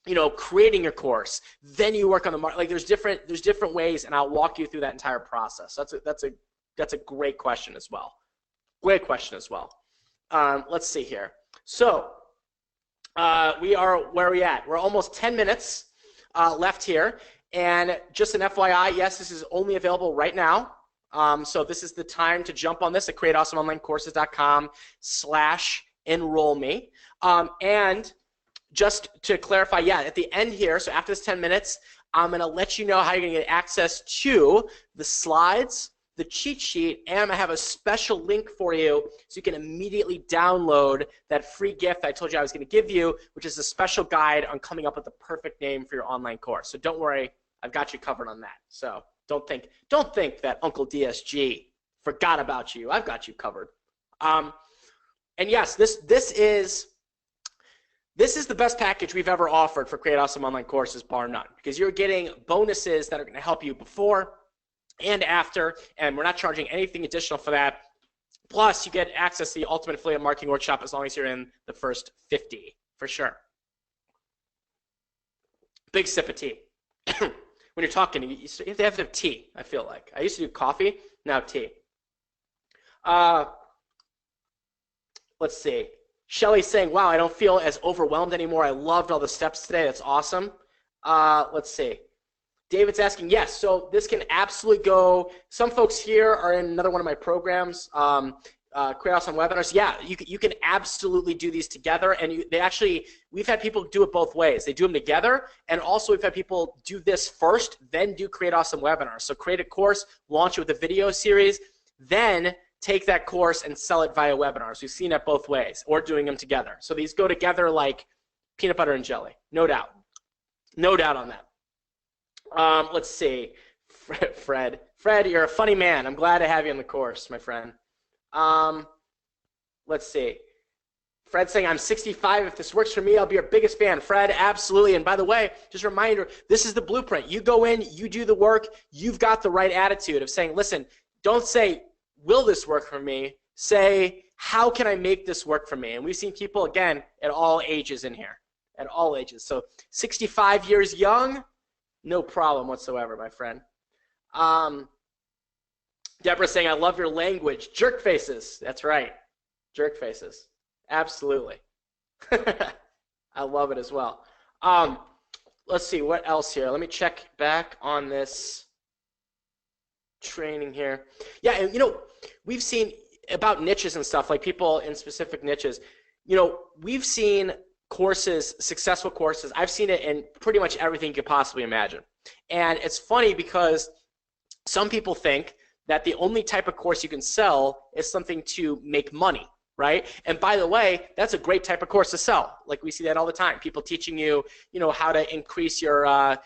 you know, creating your course, then you work on the market. Like there's different ways, and I'll walk you through that entire process. That's a great question as well. Great question as well. Let's see here. So we are where are we at? We're almost 10 minutes left here, and just an FYI, yes, this is only available right now. So this is the time to jump on this at createawesomeonlinecourses.com/enroll-me. And just to clarify, yeah, at the end here, so after this 10 minutes, I'm going to let you know how you're going to get access to the slides, the cheat sheet, and I have a special link for you so you can immediately download that free gift I told you I was going to give you, which is a special guide on coming up with the perfect name for your online course. So don't worry, I've got you covered on that. So don't think that Uncle DSG Forgot about you. I've got you covered. And yes, this is the best package we've ever offered for Create Awesome Online Courses, bar none, because you're getting bonuses that are going to help you before and after, and we're not charging anything additional for that. Plus, you get access to the Ultimate Affiliate Marketing Workshop as long as you're in the first 50, for sure. Big sip of tea. When you're talking, you have to have tea, I feel like. I used to do coffee, now tea. Let's see. Shelly's saying, wow, I don't feel as overwhelmed anymore. I loved all the steps today. That's awesome. Let's see. David's asking, yes, so this can absolutely go. Some folks here are in another one of my programs, Create Awesome Webinars. Yeah, you can absolutely do these together. And we've had people do it both ways. They do them together, and also we've had people do this first, then do Create Awesome Webinars. So create a course, launch it with a video series, then take that course and sell it via webinars. We've seen it both ways, or doing them together. So these go together like peanut butter and jelly, no doubt. No doubt on that. Let's see. Fred, you're a funny man. I'm glad to have you in the course, my friend. Let's see. Fred saying, I'm 65. If this works for me, I'll be your biggest fan. Fred, absolutely. And by the way, just a reminder, this is the blueprint. You go in, you do the work, you've got the right attitude of saying, listen, don't say, will this work for me? Say, how can I make this work for me? And we've seen people, again, at all ages in here, at all ages. So 65 years young, no problem whatsoever, my friend. Deborah saying, I love your language. Jerk faces. That's right. Jerk faces. Absolutely. I love it as well. Let's see, what else here? Let me check back on this training here. Yeah, and we've seen about niches and stuff, like people in specific niches. We've seen courses, successful courses. I've seen it in pretty much everything you could possibly imagine. And it's funny because some people think that the only type of course you can sell is something to make money, right? And by the way, that's a great type of course to sell. Like we see that all the time. People teaching you, how to increase your,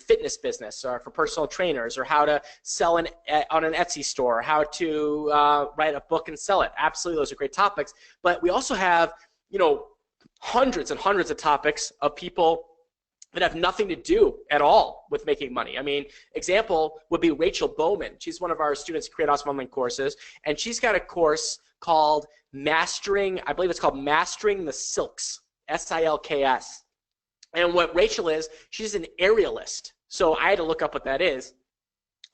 fitness business, or for personal trainers, or how to sell on an Etsy store, how to write a book and sell it. Absolutely, those are great topics. But we also have, hundreds and hundreds of topics of people that have nothing to do at all with making money. I mean, example would be Rachel Bowman. She's one of our students who Create Awesome Online Courses, and she's got a course called Mastering, I believe it's called Mastering the Silks, S-I-L-K-S. And what Rachel is, she's an aerialist. So I had to look up what that is.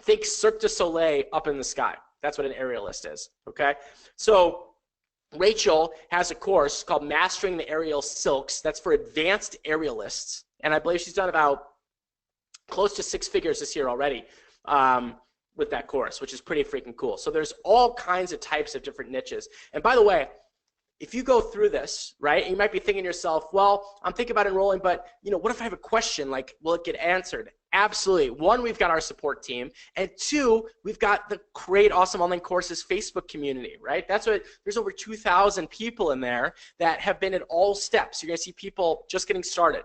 Think Cirque du Soleil up in the sky. That's what an aerialist is, okay? So Rachel has a course called Mastering the Aerial Silks. That's for advanced aerialists. And I believe she's done about close to 6 figures this year already with that course, which is pretty freaking cool. So there's all kinds of types of different niches. And by the way, if you go through this, right, you might be thinking to yourself, well, I'm thinking about enrolling, but what if I have a question? Like, will it get answered? Absolutely. 1, we've got our support team, and 2, we've got the Create Awesome Online Courses Facebook community, right? There's over 2,000 people in there that have been at all steps. You're going to see people just getting started.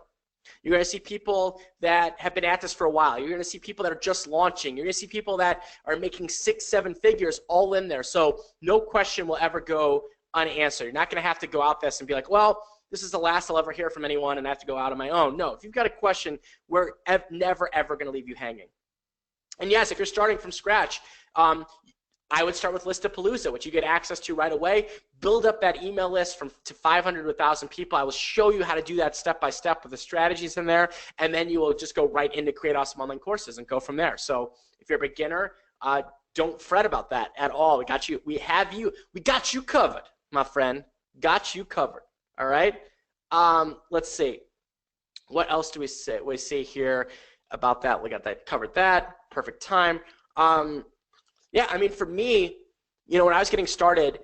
You're going to see people that have been at this for a while. You're going to see people that are just launching. You're going to see people that are making 6, 7 figures all in there. So no question will ever go unanswered. You're not going to have to go out this and be like, well, this is the last I'll ever hear from anyone and I have to go out on my own. No, if you've got a question, we're never, ever going to leave you hanging. And yes, if you're starting from scratch, I would start with Listapalooza, which you get access to right away. Build up that email list to 500 to 1,000 people. I will show you how to do that step by step with the strategies in there, and then you will just go right into Create Awesome Online Courses and go from there. So if you're a beginner, don't fret about that at all. We got you. We got you covered, my friend. Got you covered. All right. Let's see. What else do we say? We see here about that. We got that covered. That perfect time. Yeah, I mean, for me, when I was getting started,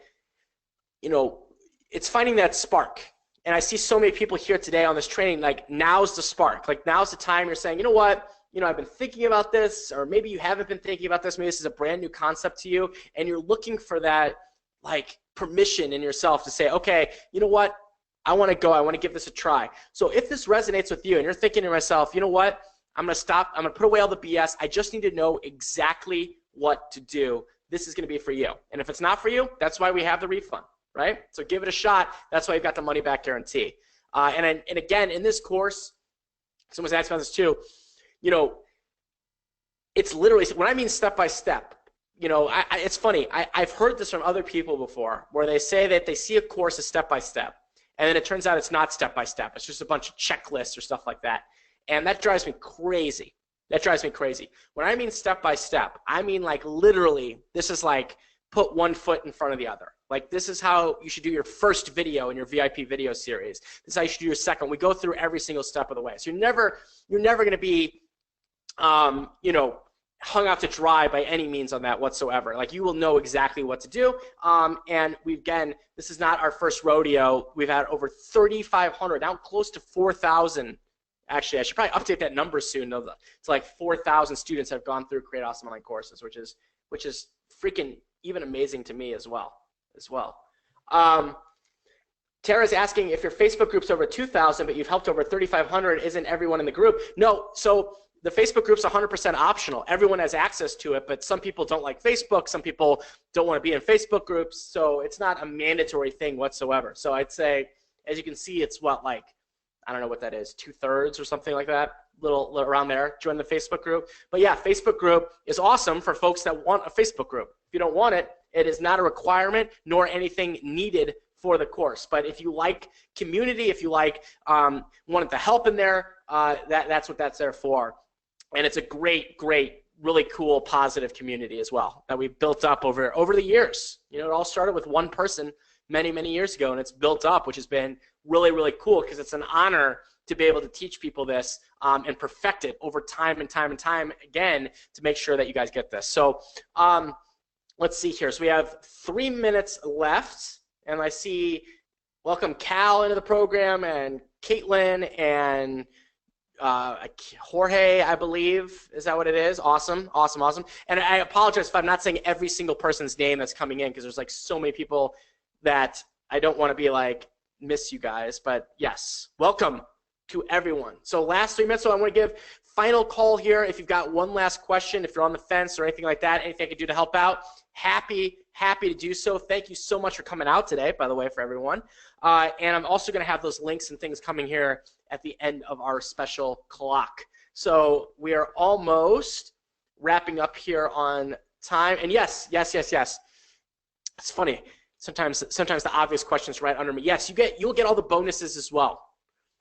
it's finding that spark. And I see so many people here today on this training, like, now's the spark. Like, now's the time you're saying, you know what, I've been thinking about this, or maybe you haven't been thinking about this. Maybe this is a brand new concept to you, and you're looking for that, like, permission in yourself to say, okay, you know what, I want to go. I want to give this a try. So if this resonates with you and you're thinking to yourself, you know what, I'm going to stop. I'm going to put away all the BS. I just need to know exactly what to do. this is going to be for you. And if it's not for you, that's why we have the refund, right? So give it a shot. That's why you've got the money back guarantee. And again, in this course, someone's asking about this too, it's literally, when I mean step by step, it's funny. I've heard this from other people before where they say that they see a course as step by step, and then it turns out it's not step by step. It's just a bunch of checklists or stuff like that. And that drives me crazy. That drives me crazy. When I mean step by step, I mean like literally, this is like put one foot in front of the other. Like this is how you should do your first video in your VIP video series. This is how you should do your second. We go through every single step of the way. So you're never going to be, hung out to dry by any means on that whatsoever. Like you will know exactly what to do. And this is not our first rodeo. We've had over 3,500, now close to 4,000. Actually, I should probably update that number soon. It's like 4,000 students have gone through Create Awesome Online Courses, which is freaking even amazing to me as well. Tara's asking if your Facebook group's over 2,000, but you've helped over 3,500. Isn't everyone in the group? No. So the Facebook group's 100% optional. Everyone has access to it, but some people don't like Facebook. Some people don't want to be in Facebook groups. So it's not a mandatory thing whatsoever. So I'd say, as you can see, it's like, I don't know what that is, 2/3 or something like that, little around there. Join the Facebook group. But yeah, Facebook group is awesome for folks that want a Facebook group. If you don't want it, it is not a requirement nor anything needed for the course. But if you like community, if you like wanting to help in there, that's what that's there for. And it's a great, really cool, positive community as well that we've built up over the years. It all started with one person many, many years ago, and it's built up, which has been really, really cool because it's an honor to be able to teach people this and perfect it over time and time and time again to make sure that you guys get this. So let's see here. So we have 3 minutes left, and I see welcome Cal into the program and Caitlin and Jorge, I believe. Is that what it is? Awesome. And I apologize if I'm not saying every single person's name that's coming in because there's like so many people that I don't want to be like, miss you guys. But yes, welcome to everyone. So last 3 minutes, so I want to give final call here. If you've got one last question, if you're on the fence or anything like that, anything I can do to help out, happy to do so. Thank you so much for coming out today, by the way, for everyone. And I'm also going to have those links and things coming here at the end of our special clock. So we are almost wrapping up here on time. And yes. It's funny. Sometimes the obvious question's right under me. Yes, you'll get all the bonuses as well.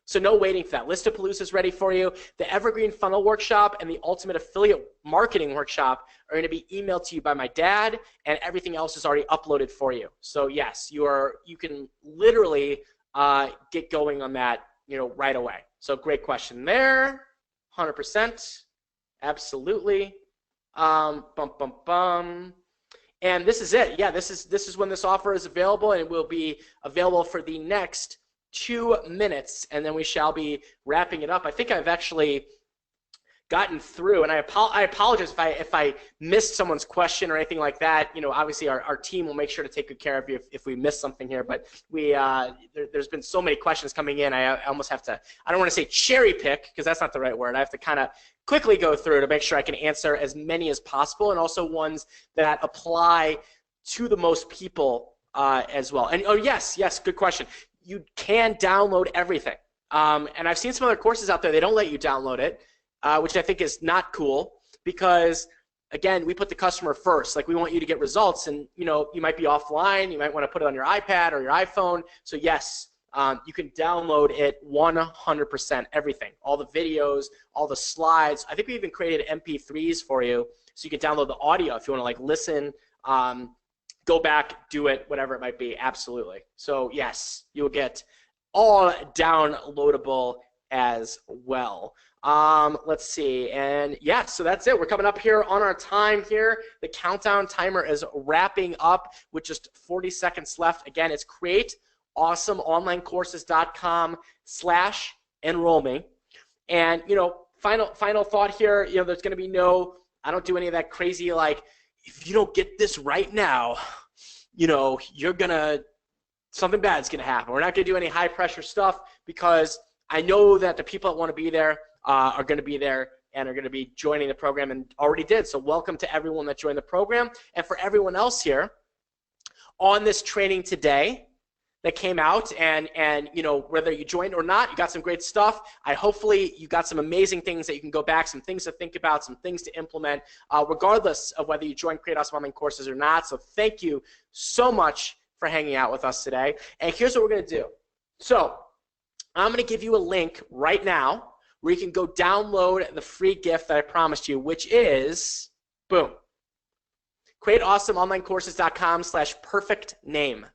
So no waiting for that. Listapalooza is ready for you. The Evergreen Funnel Workshop and the Ultimate Affiliate Marketing Workshop are going to be emailed to you by my dad, and everything else is already uploaded for you. So yes, you can literally get going on that right away. So great question there. 100%. Absolutely. And this is it. Yeah, this is when this offer is available, and it will be available for the next 2 minutes, and then we shall be wrapping it up. I think I've actually gotten through, and I apologize if I missed someone's question or anything like that. Obviously our team will make sure to take good care of you if we miss something here, but there's been so many questions coming in, I almost have to, I don't want to say cherry pick, because that's not the right word. I have to kind of quickly go through to make sure I can answer as many as possible, and also ones that apply to the most people as well. And oh yes, good question. You can download everything. And I've seen some other courses out there, they don't let you download it, which I think is not cool, because again, we put the customer first. Like, we want you to get results, and you might be offline, you might want to put it on your iPad or your iPhone. So yes, you can download it 100%, everything, all the videos, all the slides. I think we even created MP3s for you, so you can download the audio if you want to like listen, go back, do it, whatever it might be. Absolutely. So yes, you'll get all downloadable as well. Let's see, and yeah, so that's it. We're coming up here on our time here. The countdown timer is wrapping up with just 40 seconds left. Again, it's createawesomeonlinecourses.com/enroll me. And final thought here. There's going to be no. I don't do any of that crazy like, if you don't get this right now, you're gonna, something bad's gonna happen. We're not gonna do any high pressure stuff, because I know that the people that want to be there are going to be there and are going to be joining the program and already did. So welcome to everyone that joined the program. And for everyone else here on this training today that came out, and you know, whether you joined or not, you got some great stuff. Hopefully you got some amazing things that you can go back, some things to think about, some things to implement, regardless of whether you join Create Awesome Online Courses or not. So thank you so much for hanging out with us today. And here's what we're going to do. So I'm going to give you a link right now where you can go download the free gift that I promised you, which is, boom, createawesomeonlinecourses.com/perfect name.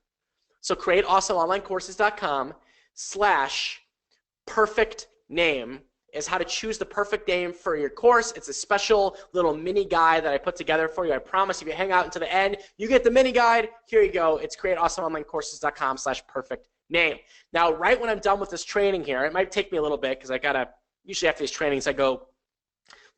So createawesomeonlinecourses.com/perfect name is how to choose the perfect name for your course. It's a special little mini guide that I put together for you. I promise if you hang out until the end, you get the mini guide. Here you go. It's createawesomeonlinecourses.com/perfect name. Now, right when I'm done with this training here, it might take me a little bit because I gotta, usually after these trainings, I go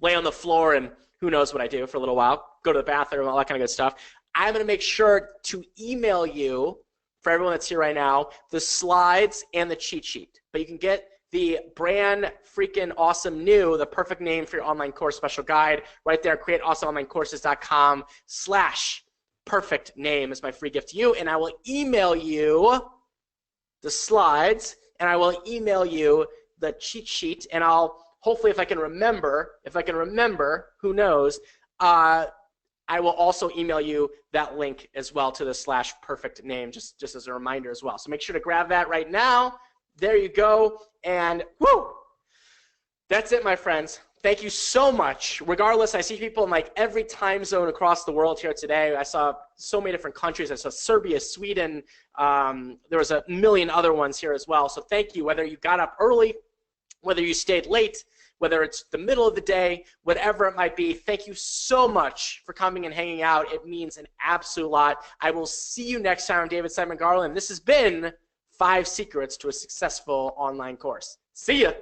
lay on the floor and who knows what I do for a little while, go to the bathroom, all that kind of good stuff. I'm gonna make sure to email you, for everyone that's here right now, the slides and the cheat sheet. But you can get the brand freaking awesome new, the perfect name for your online course special guide right there, createawesomeonlinecourses.com/perfect name is my free gift to you. And I will email you the slides and I will email you the cheat sheet, and I'll hopefully, if I can remember, who knows, I will also email you that link as well to the /perfect name, just as a reminder as well. So make sure to grab that right now. There you go. And whoo, that's it, my friends. Thank you so much. Regardless, I see people in like every time zone across the world here today. I saw so many different countries. I saw Serbia, Sweden. There was a million other ones here as well. So thank you, whether you got up early, whether you stayed late, whether it's the middle of the day, whatever it might be. Thank you so much for coming and hanging out. It means an absolute lot. I will see you next time. I'm David Simon Garland. This has been 5 Secrets to a Successful Online Course. See ya.